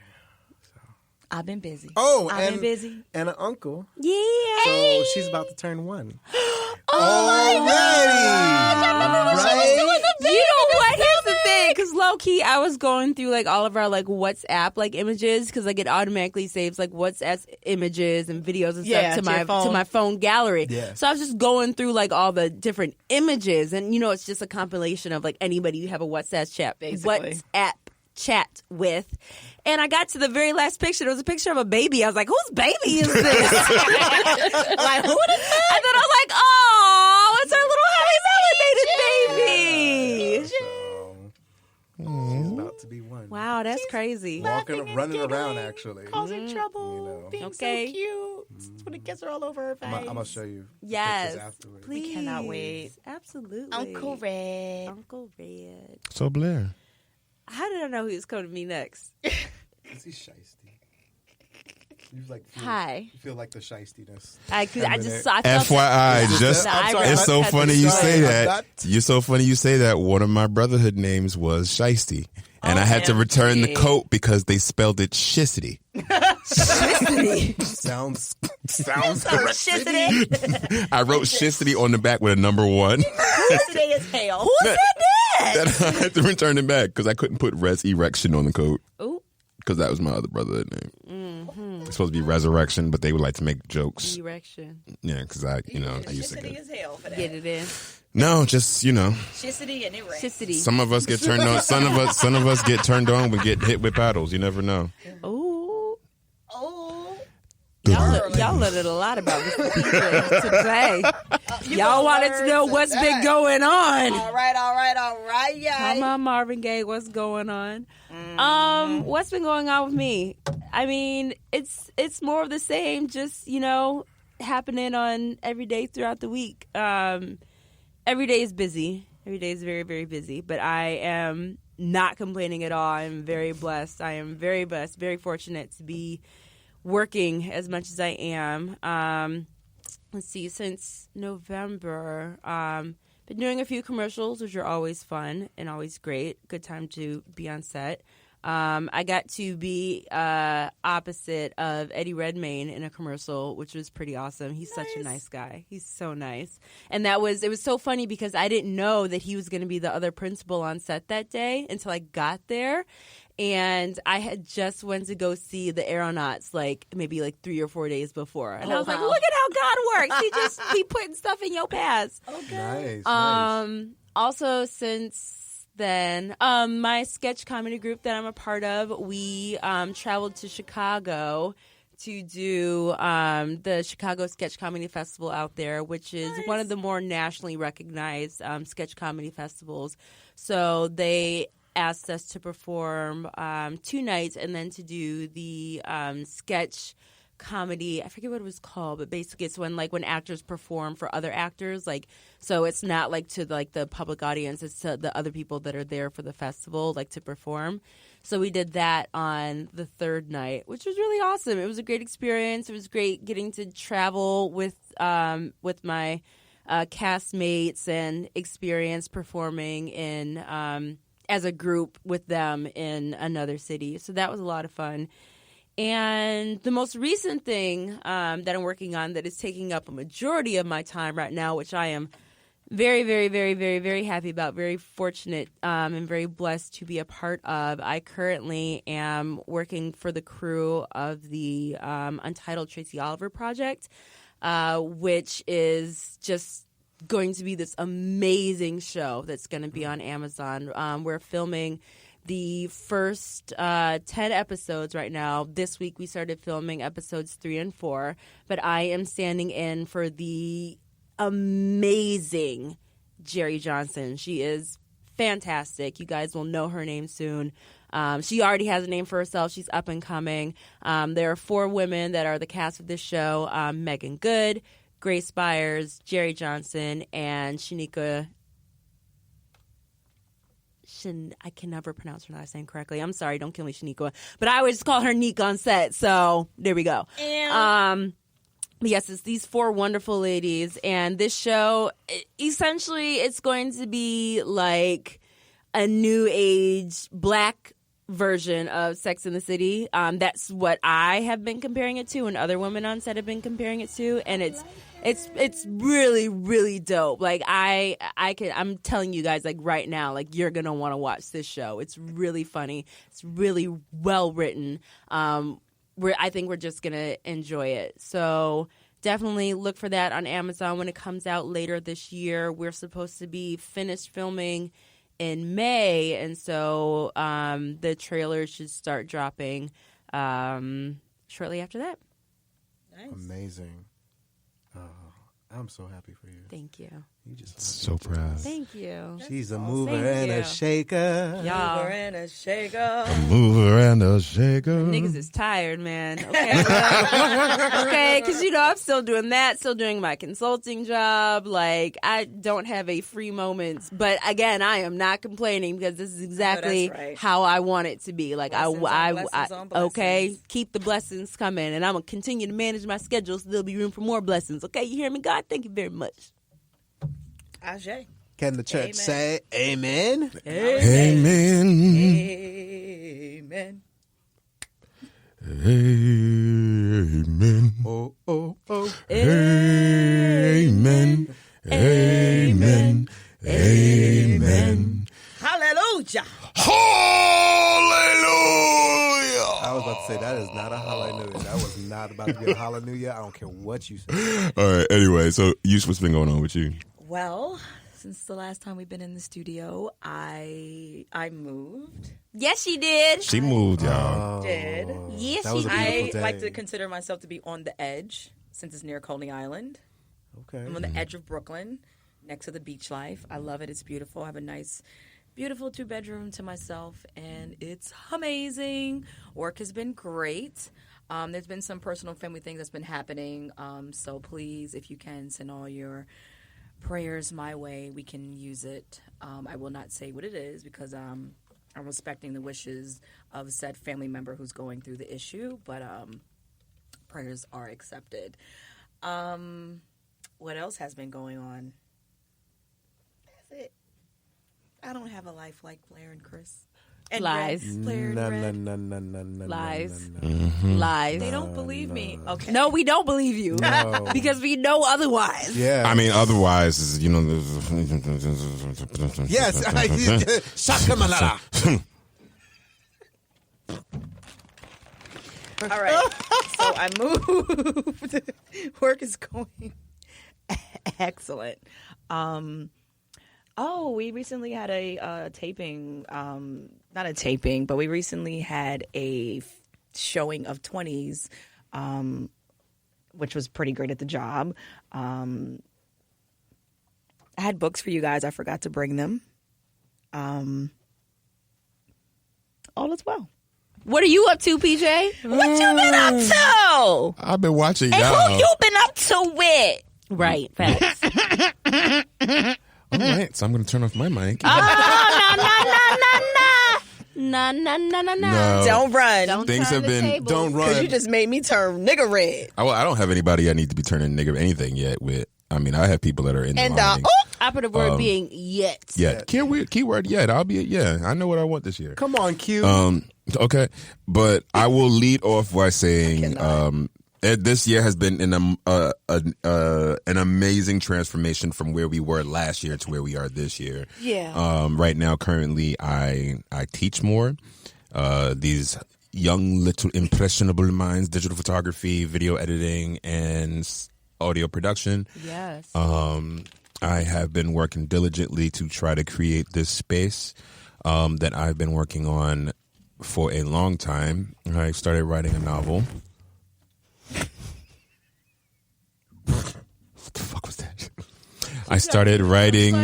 [SPEAKER 4] I've been busy.
[SPEAKER 3] Oh,
[SPEAKER 4] I've been busy.
[SPEAKER 3] And an uncle.
[SPEAKER 1] Yeah.
[SPEAKER 3] So, she's about to turn 1.
[SPEAKER 1] Already.
[SPEAKER 3] Right?
[SPEAKER 1] You know what? Here's the thing, because low key, I was going through like all of our like WhatsApp like images, because like it automatically saves like WhatsApp images and videos and stuff to my phone gallery.
[SPEAKER 3] Yeah.
[SPEAKER 1] So I was just going through like all the different images, and it's just a compilation of like anybody you have a WhatsApp chat with. And I got to the very last picture. There was a picture of a baby. I was like, whose baby is this? Like, who is that? And then I was like, oh, it's our little highly melanated baby.
[SPEAKER 3] She's about to be 1.
[SPEAKER 1] Wow, that's crazy.
[SPEAKER 3] Running around, actually.
[SPEAKER 4] Causing trouble. Being so cute. When it gets her all over her face.
[SPEAKER 3] I'm going to show you
[SPEAKER 1] yes,
[SPEAKER 3] pictures afterwards.
[SPEAKER 1] Please.
[SPEAKER 4] We cannot wait.
[SPEAKER 1] Absolutely.
[SPEAKER 4] Uncle Red.
[SPEAKER 2] So Blair.
[SPEAKER 1] How did I know he was coming to me next?
[SPEAKER 3] Is he shiesty?
[SPEAKER 1] Hi.
[SPEAKER 3] You feel like the shiestiness.
[SPEAKER 1] I felt
[SPEAKER 2] FYI, it's so funny you say that. You're so funny you say that. One of my brotherhood names was Shiesty. And I had to return the coat because they spelled it Shissity.
[SPEAKER 1] Shissity.
[SPEAKER 3] Sounds
[SPEAKER 4] correct. Shissity.
[SPEAKER 2] I wrote Shissity on the back with a number 1.
[SPEAKER 4] Shissity is hell.
[SPEAKER 1] Who said that?
[SPEAKER 2] Then I had to return it back because I couldn't put Res Erection on the coat.
[SPEAKER 1] Ooh.
[SPEAKER 2] Because that was my other brotherhood name.
[SPEAKER 1] Mm-hmm.
[SPEAKER 2] It's supposed to be Resurrection, but they would like to make jokes.
[SPEAKER 1] Erection.
[SPEAKER 2] Yeah, because I used to
[SPEAKER 4] Shissity is hell for that.
[SPEAKER 1] Get it in.
[SPEAKER 2] No, just
[SPEAKER 4] Shissity and erect.
[SPEAKER 1] Shissity.
[SPEAKER 2] Some of us get turned on. Some of us get turned on. We get hit with paddles. You never know.
[SPEAKER 1] Ooh.
[SPEAKER 4] Oh.
[SPEAKER 1] Y'all learned a lot about me today. Y'all wanted to know what's been going on.
[SPEAKER 4] All right, yeah.
[SPEAKER 1] Come on, Marvin Gaye, what's going on? What's been going on with me? I mean, it's more of the same, just, happening on every day throughout the week. Every day is busy. Every day is very, very busy. But I am not complaining at all. I'm very blessed. I am very blessed, very fortunate to be working as much as I am. Let's see, since November, been doing a few commercials, which are always fun and always great. Good time to be on set. I got to be opposite of Eddie Redmayne in a commercial, which was pretty awesome. He's such a nice guy. He's so nice. And it was so funny because I didn't know that he was going to be the other principal on set that day until I got there. And I had just went to go see the Aeronauts maybe 3 or 4 days before. And I was like, look at how God works. He just be putting stuff in your past.
[SPEAKER 3] Okay. Nice.
[SPEAKER 1] Also, since then, my sketch comedy group that I'm a part of, we traveled to Chicago to do the Chicago Sketch Comedy Festival out there, which is one of the more nationally recognized sketch comedy festivals. So they asked us to perform 2 nights and then to do the sketch comedy. I forget what it was called, but basically it's when actors perform for other actors. So it's not to the public audience; it's to the other people that are there for the festival, to perform. So we did that on the 3rd night, which was really awesome. It was a great experience. It was great getting to travel with my castmates and experience performing in as a group with them in another city. So that was a lot of fun. And the most recent thing that I'm working on that is taking up a majority of my time right now, which I am very, very, very, very, very happy about, very fortunate and very blessed to be a part of. I currently am working for the crew of the Untitled Tracy Oliver Project, which is just going to be this amazing show that's going to be on Amazon. We're filming the first 10 episodes right now. This week we started filming episodes 3 and 4, but I am standing in for the amazing Jerry Johnson. She is fantastic. You guys will know her name soon. She already has a name for herself. She's up and coming. There are 4 women that are the cast of this show. Megan Good, Grace Byers, Jerry Johnson, and Shanika. I can never pronounce her last name correctly. I'm sorry. Don't kill me, Shanika. But I always call her Neek on set. So there we go. But yes, it's these 4 wonderful ladies, and this show, essentially, it's going to be like a new age black version of Sex and the City. That's what I have been comparing it to, and other women on set have been comparing it to, and it's really, really dope. Like I'm telling you guys, like right now, like you're gonna want to watch this show. It's really funny. It's really well written. I think we're just going to enjoy it. So definitely look for that on Amazon when it comes out later this year. We're supposed to be finished filming in May, and so the trailer should start dropping shortly after that.
[SPEAKER 4] Nice.
[SPEAKER 3] Amazing. I'm so happy for you.
[SPEAKER 1] Thank you.
[SPEAKER 3] You just
[SPEAKER 2] So proud.
[SPEAKER 1] Thank you.
[SPEAKER 5] She's a mover
[SPEAKER 1] Thank
[SPEAKER 5] and
[SPEAKER 1] you.
[SPEAKER 5] a shaker.
[SPEAKER 1] Y'all.
[SPEAKER 4] Mover and a shaker.
[SPEAKER 2] Mover and a shaker.
[SPEAKER 1] Niggas is tired, man. Okay, okay, because I'm still doing that, still doing my consulting job. Like I don't have a free moment, but again, I am not complaining because this is exactly
[SPEAKER 4] right.
[SPEAKER 1] how I want it to be. Like
[SPEAKER 4] Blessings on blessings.
[SPEAKER 1] okay, keep the blessings coming, and I'm gonna continue to manage my schedule so there'll be room for more blessings. Okay, you hear me, God? Thank you very much.
[SPEAKER 4] Ashe.
[SPEAKER 5] Can the church say amen?
[SPEAKER 2] Amen.
[SPEAKER 4] Amen.
[SPEAKER 2] Amen.
[SPEAKER 5] Oh, oh, oh.
[SPEAKER 2] Amen. Amen. Amen.
[SPEAKER 4] Hallelujah.
[SPEAKER 2] Hallelujah.
[SPEAKER 3] I was about to say, that is not a hallelujah. That was not about to be a hallelujah. I don't care what you say.
[SPEAKER 2] All right. Anyway, so what's been going on with you?
[SPEAKER 4] Well, since the last time we've been in the studio, I moved.
[SPEAKER 1] Yes, she did.
[SPEAKER 2] She moved, y'all.
[SPEAKER 4] Did.
[SPEAKER 1] Yes,
[SPEAKER 3] That was
[SPEAKER 1] she
[SPEAKER 3] a
[SPEAKER 1] did.
[SPEAKER 3] beautiful
[SPEAKER 4] I like
[SPEAKER 3] day.
[SPEAKER 4] to consider myself to be on the edge since it's near Coney Island.
[SPEAKER 3] Okay.
[SPEAKER 4] I'm on the edge of Brooklyn, next to the beach life. I love it. It's beautiful. I have a nice, beautiful 2-bedroom to myself, and it's amazing. Work has been great. There's been some personal family things that's been happening. So please, if you can, send all your prayers my way. We can use it. I will not say what it is because I'm respecting the wishes of said family member who's going through the issue, but prayers are accepted. What else has been going on? That's it. I don't have a life like Blair and Chris. And
[SPEAKER 1] Lies.
[SPEAKER 4] Red. Blair and Red.
[SPEAKER 3] No.
[SPEAKER 1] Lies.
[SPEAKER 2] Mm-hmm.
[SPEAKER 1] Lies.
[SPEAKER 4] They don't believe me. Okay.
[SPEAKER 1] No, we don't believe you.
[SPEAKER 3] No.
[SPEAKER 1] Because we know otherwise.
[SPEAKER 3] Yeah.
[SPEAKER 2] I mean, otherwise, you know.
[SPEAKER 5] Yes. Shakamalala.
[SPEAKER 4] All right. So I moved. Work is going excellent. We recently had a taping. Not a taping, but we recently had a showing of 20s, which was pretty great at the job. I had books for you guys. I forgot to bring them. All is well.
[SPEAKER 1] What are you up to, PJ?
[SPEAKER 4] What you been up to?
[SPEAKER 2] I've been watching
[SPEAKER 4] And
[SPEAKER 2] y'all.
[SPEAKER 4] who you been up to with?
[SPEAKER 1] Right, facts.
[SPEAKER 2] All right, so I'm going to turn off my mic.
[SPEAKER 1] No.
[SPEAKER 4] Don't run.
[SPEAKER 1] Don't
[SPEAKER 2] Things
[SPEAKER 1] turn
[SPEAKER 2] have
[SPEAKER 1] the
[SPEAKER 2] been.
[SPEAKER 1] table.
[SPEAKER 2] Don't
[SPEAKER 4] Because
[SPEAKER 2] run.
[SPEAKER 4] you just made me turn nigga red.
[SPEAKER 2] I don't have anybody I need to be turning nigga anything yet with. I mean, I have people that are in the
[SPEAKER 4] And
[SPEAKER 2] running.
[SPEAKER 1] Operative word being yet.
[SPEAKER 2] Yet. Keyword yet. I'll be I know what I want this year.
[SPEAKER 3] Come on, Q.
[SPEAKER 2] Okay, but I will lead off by saying this year has been an amazing transformation from where we were last year to where we are this year.
[SPEAKER 4] Yeah.
[SPEAKER 2] Right now, currently, I teach more. These young little impressionable minds, digital photography, video editing, and audio production.
[SPEAKER 1] Yes.
[SPEAKER 2] I have been working diligently to try to create this space that I've been working on for a long time. I started writing a novel. What the fuck was that? I started writing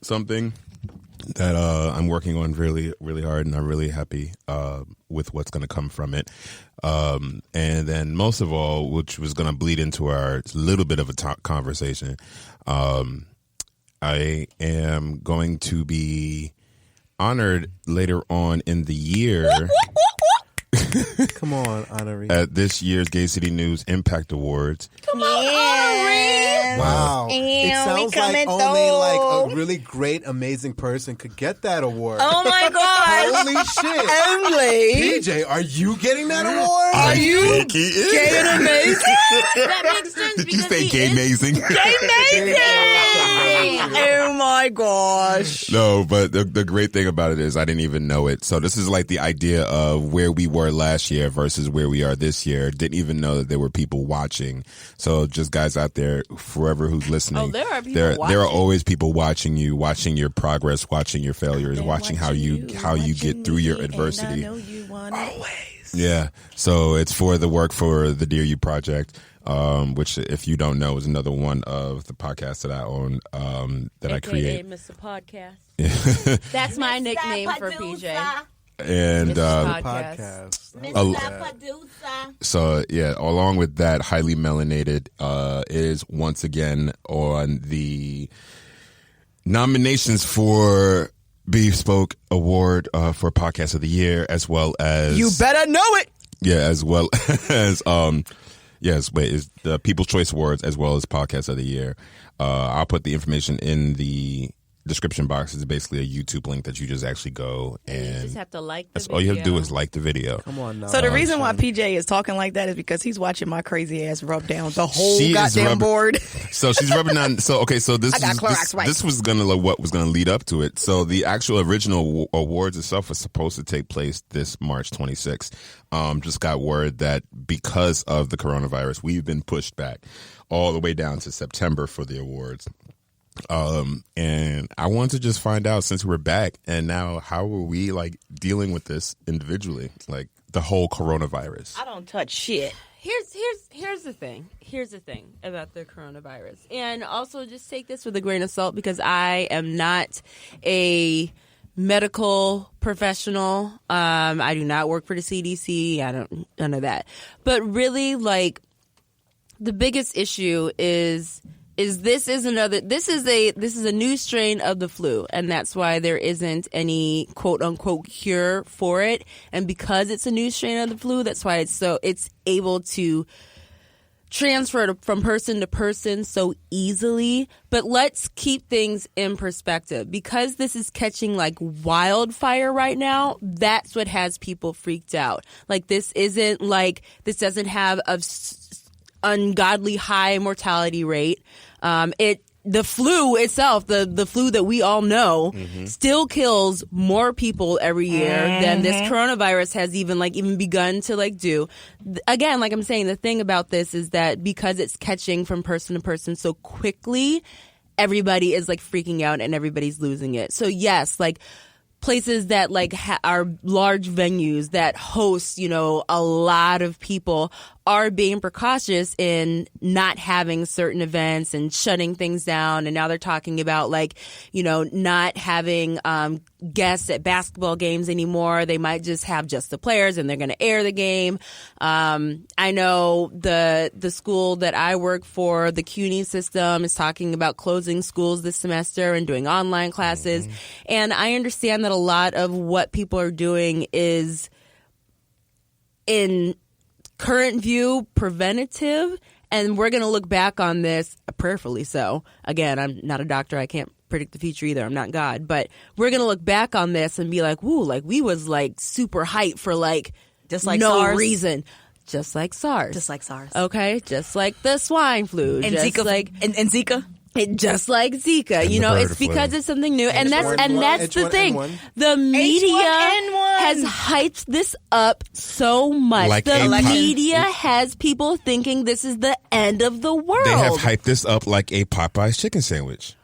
[SPEAKER 2] something that I'm working on really, really hard, and I'm really happy with what's going to come from it. And then most of all, which was going to bleed into our little bit of a conversation, I am going to be honored later on in the year.
[SPEAKER 3] Come on, Honoree.
[SPEAKER 2] At this year's Gay City News Impact Awards.
[SPEAKER 4] Come on, Honoree.
[SPEAKER 3] Wow. It sounds like only like a really great, amazing person could get that award.
[SPEAKER 4] Oh my God.
[SPEAKER 3] Holy shit.
[SPEAKER 4] Only.
[SPEAKER 3] PJ, are you getting that award?
[SPEAKER 4] Are you gay and amazing?
[SPEAKER 1] That makes sense.
[SPEAKER 2] Did you say gay amazing?
[SPEAKER 4] Gay amazing. Oh my gosh.
[SPEAKER 2] No, but the great thing about it is I didn't even know it. So this is like the idea of where we were last year versus where we are this year. Didn't even know that there were people watching. So just guys out there, forever who's listening,
[SPEAKER 1] there are people
[SPEAKER 2] there
[SPEAKER 1] watching.
[SPEAKER 2] are always people watching you, watching your progress, watching your failures, watching how you get through your adversity.
[SPEAKER 4] I know you want always.
[SPEAKER 2] Yeah. So it's for the work for the Dear You Project. Which, if you don't know, is another one of the podcasts that I own, that I create.
[SPEAKER 1] Mr. Podcast. That's my nickname for PJ.
[SPEAKER 2] And
[SPEAKER 1] podcast.
[SPEAKER 2] So yeah, along with that, Highly Melanated is once again on the nominations for Bespoke Award for Podcast of the Year, as well as
[SPEAKER 4] You better know it.
[SPEAKER 2] Yeah, as well as is the People's Choice Awards, as well as Podcast of the Year. I'll put the information in the description box. It's basically a YouTube link that you just actually go and
[SPEAKER 1] you just have to like the video.
[SPEAKER 2] All you have to do is like the video.
[SPEAKER 3] Come on now.
[SPEAKER 4] So the reason why PJ is talking like that is because he's watching my crazy ass rub down the whole goddamn board.
[SPEAKER 2] So she's rubbing down. So okay. So this was what was gonna lead up to it. So the actual original awards itself was supposed to take place this March 26th. Just got word that because of the coronavirus, we've been pushed back all the way down to September for the awards. And I want to just find out, since we're back and now, how are we like dealing with this individually, like the whole coronavirus?
[SPEAKER 4] I don't touch shit.
[SPEAKER 1] Here's the thing. Here's the thing about the coronavirus, and also just take this with a grain of salt because I am not a medical professional. I do not work for the CDC. I don't none of that. But really, like, the biggest issue is this is a new strain of the flu, and that's why there isn't any quote unquote cure for it. And because it's a new strain of the flu, that's why it's able to transfer from person to person so easily. But let's keep things in perspective. Because this is catching like wildfire right now, that's what has people freaked out. Like, this doesn't have a ungodly high mortality rate. The flu itself, the flu that we all know, still kills more people every year than this coronavirus has even begun to do. Again, like I'm saying, the thing about this is that because it's catching from person to person so quickly, everybody is freaking out and everybody's losing it. So yes, places that are large venues that host, a lot of people are being precautious in not having certain events and shutting things down. And now they're talking about not having guests at basketball games anymore. They might just have just the players and they're going to air the game. I know the school that I work for, the CUNY system, is talking about closing schools this semester and doing online classes. And I understand that a lot of what people are doing is, in current view, preventative, And we're going to look back on this, prayerfully so. Again, I'm not a doctor. I can't predict the future either. I'm not God. But we're going to look back on this and be like, woo, like we was like super hyped for like
[SPEAKER 4] just like
[SPEAKER 1] no
[SPEAKER 4] SARS.
[SPEAKER 1] reason. Just like SARS.
[SPEAKER 4] Just like SARS.
[SPEAKER 1] Okay? Just like the swine flu.
[SPEAKER 4] And
[SPEAKER 1] just
[SPEAKER 4] Zika.
[SPEAKER 1] Like,
[SPEAKER 4] and Zika.
[SPEAKER 1] Just like Zika,
[SPEAKER 2] And
[SPEAKER 1] you
[SPEAKER 2] the
[SPEAKER 1] know,
[SPEAKER 2] bird
[SPEAKER 1] it's
[SPEAKER 2] flu.
[SPEAKER 1] because it's something new, and that's the
[SPEAKER 3] H1N1.
[SPEAKER 1] thing. The media
[SPEAKER 4] H1N1.
[SPEAKER 1] has hyped this up so much.
[SPEAKER 2] Like
[SPEAKER 1] the
[SPEAKER 2] a
[SPEAKER 1] media has people thinking this is the end of the world.
[SPEAKER 2] They have hyped this up like a Popeye's chicken sandwich.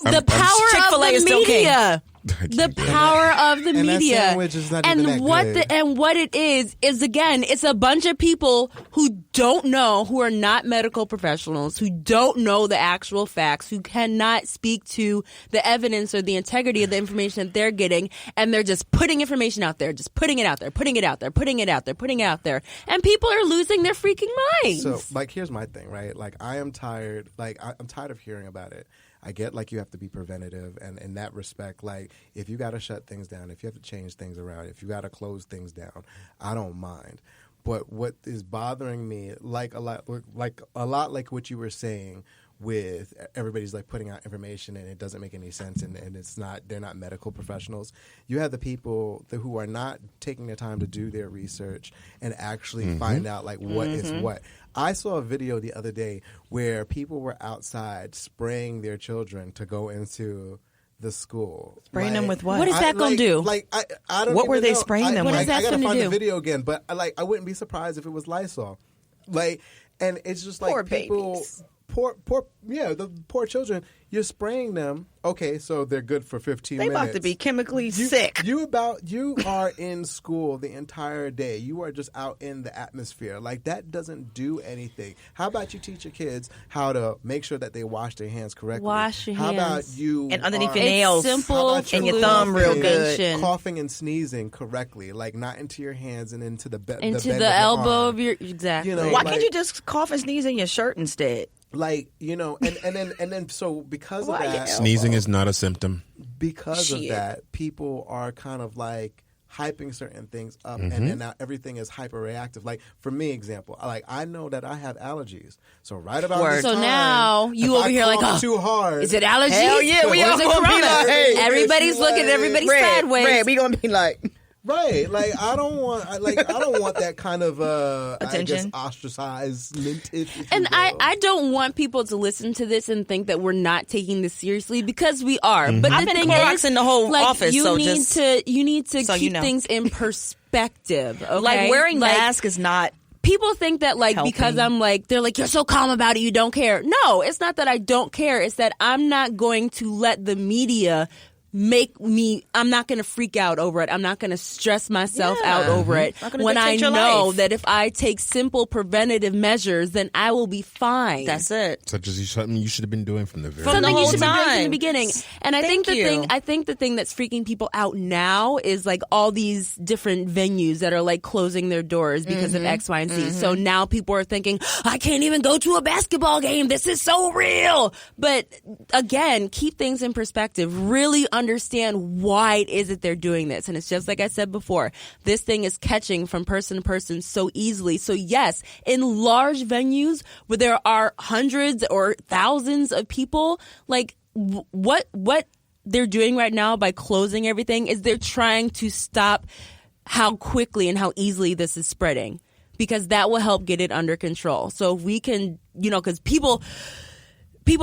[SPEAKER 1] The power
[SPEAKER 4] Chick-fil-A
[SPEAKER 1] of
[SPEAKER 4] is
[SPEAKER 1] the
[SPEAKER 4] still king.
[SPEAKER 1] media. The power of the
[SPEAKER 3] And that
[SPEAKER 1] media.
[SPEAKER 3] sandwich is not even that
[SPEAKER 1] what
[SPEAKER 3] good.
[SPEAKER 1] and what it is again, it's a bunch of people who don't know, who are not medical professionals, who don't know the actual facts, who cannot speak to the evidence or the integrity of the information that they're getting, and they're just putting information out there, just putting it out there, putting it out there, putting it out there, putting it out there, and people are losing their freaking minds.
[SPEAKER 3] So, like, here's my thing, right? Like, I am tired. Like, I'm tired of hearing about it. I get, like, you have to be preventative, and in that respect, like, if you got to shut things down, if you have to change things around, if you got to close things down, I don't mind. But what is bothering me, like a lot like what you were saying, with everybody's like putting out information and it doesn't make any sense, and it's not, they're not medical professionals. You have the people who are not taking the time to do their research and actually find out like what is what. I saw a video the other day where people were outside spraying their children to go into the school.
[SPEAKER 4] Spraying them with what?
[SPEAKER 1] What is that going to do?
[SPEAKER 3] Like, I don't
[SPEAKER 4] What
[SPEAKER 3] even
[SPEAKER 4] were they
[SPEAKER 3] know.
[SPEAKER 4] spraying them with?
[SPEAKER 1] What is that
[SPEAKER 3] I gotta
[SPEAKER 1] gonna
[SPEAKER 3] find
[SPEAKER 1] do?
[SPEAKER 3] the video again, but I wouldn't be surprised if it was Lysol. Like, and it's just like
[SPEAKER 4] Poor
[SPEAKER 3] people,
[SPEAKER 4] babies.
[SPEAKER 3] the poor children. You're spraying them. Okay, so they're good for 15
[SPEAKER 4] They
[SPEAKER 3] minutes.
[SPEAKER 4] about to be chemically sick.
[SPEAKER 3] You are in school the entire day. You are just out in the atmosphere. Like, that doesn't do anything. How about you teach your kids how to make sure that they wash their hands correctly?
[SPEAKER 1] Wash your
[SPEAKER 3] How about
[SPEAKER 1] hands.
[SPEAKER 3] you
[SPEAKER 4] And underneath
[SPEAKER 3] are-
[SPEAKER 4] your nails.
[SPEAKER 1] It's simple
[SPEAKER 3] How about
[SPEAKER 4] and your
[SPEAKER 3] you
[SPEAKER 4] thumb real
[SPEAKER 3] coughing-
[SPEAKER 4] good.
[SPEAKER 3] coughing and sneezing correctly, like not into your hands and into the bend
[SPEAKER 1] into
[SPEAKER 3] of
[SPEAKER 1] the
[SPEAKER 3] your
[SPEAKER 1] elbow
[SPEAKER 3] arm.
[SPEAKER 1] of your exactly.
[SPEAKER 3] You know,
[SPEAKER 4] Why
[SPEAKER 3] like-
[SPEAKER 4] can't you just cough and sneeze in your shirt instead?
[SPEAKER 3] Like, you know, and then so because
[SPEAKER 4] Why
[SPEAKER 3] of
[SPEAKER 4] your
[SPEAKER 3] that,
[SPEAKER 2] Sneezing is not a symptom.
[SPEAKER 3] because of
[SPEAKER 4] Shit.
[SPEAKER 3] that, people are kind of like hyping certain things up, and then now everything is hyperreactive. Like, for me, example, like, I know that I have allergies, so right about
[SPEAKER 4] Word.
[SPEAKER 3] this
[SPEAKER 1] So
[SPEAKER 3] time,
[SPEAKER 1] now you
[SPEAKER 3] if
[SPEAKER 1] over
[SPEAKER 3] I
[SPEAKER 1] here like,
[SPEAKER 3] cough
[SPEAKER 1] oh,
[SPEAKER 3] too hard.
[SPEAKER 1] is it allergies?
[SPEAKER 4] Hell yeah, we
[SPEAKER 1] Or
[SPEAKER 4] all
[SPEAKER 1] is it
[SPEAKER 4] gonna be
[SPEAKER 1] corona?
[SPEAKER 4] like, hey,
[SPEAKER 1] Everybody's looking at everybody sideways.
[SPEAKER 4] Red, we gonna be like,
[SPEAKER 3] Right, like I don't want that kind of
[SPEAKER 4] Attention.
[SPEAKER 3] I guess ostracized.
[SPEAKER 1] And I don't want people to listen to this and think that we're not taking this seriously, because we are. But
[SPEAKER 4] I've
[SPEAKER 1] the
[SPEAKER 4] been
[SPEAKER 1] thing is,
[SPEAKER 4] Cloroxing the whole
[SPEAKER 1] like,
[SPEAKER 4] office,
[SPEAKER 1] you
[SPEAKER 4] so
[SPEAKER 1] need
[SPEAKER 4] just
[SPEAKER 1] to
[SPEAKER 4] so
[SPEAKER 1] keep
[SPEAKER 4] you know.
[SPEAKER 1] things in perspective. Okay?
[SPEAKER 4] like wearing
[SPEAKER 1] Like,
[SPEAKER 4] masks is not.
[SPEAKER 1] people think that like
[SPEAKER 4] Helping.
[SPEAKER 1] because I'm like, they're like, you're so calm about it, you don't care. No, it's not that I don't care. It's that I'm not going to let the media I'm not going to freak out over it. I'm not going to stress myself out over it
[SPEAKER 4] Not gonna
[SPEAKER 1] when I
[SPEAKER 4] dictate your
[SPEAKER 1] know
[SPEAKER 4] life.
[SPEAKER 1] that if I take simple preventative measures, then I will be fine.
[SPEAKER 4] That's it.
[SPEAKER 2] Such as something you should have been doing from the very
[SPEAKER 4] From the
[SPEAKER 1] Something you
[SPEAKER 4] whole
[SPEAKER 1] should be doing from the
[SPEAKER 4] time.
[SPEAKER 1] beginning. And I
[SPEAKER 4] Thank
[SPEAKER 1] think
[SPEAKER 4] you.
[SPEAKER 1] the thing that's freaking people out now is like all these different venues that are like closing their doors because of X, Y, and Z. So now people are thinking, I can't even go to a basketball game. This is so real. But again, keep things in perspective. Really understand why it is that they're doing this. And it's just like I said before, this thing is catching from person to person so easily. So yes, in large venues where there are hundreds or thousands of people, like what they're doing right now by closing everything is they're trying to stop how quickly and how easily this is spreading, because that will help get it under control. So if we can, because people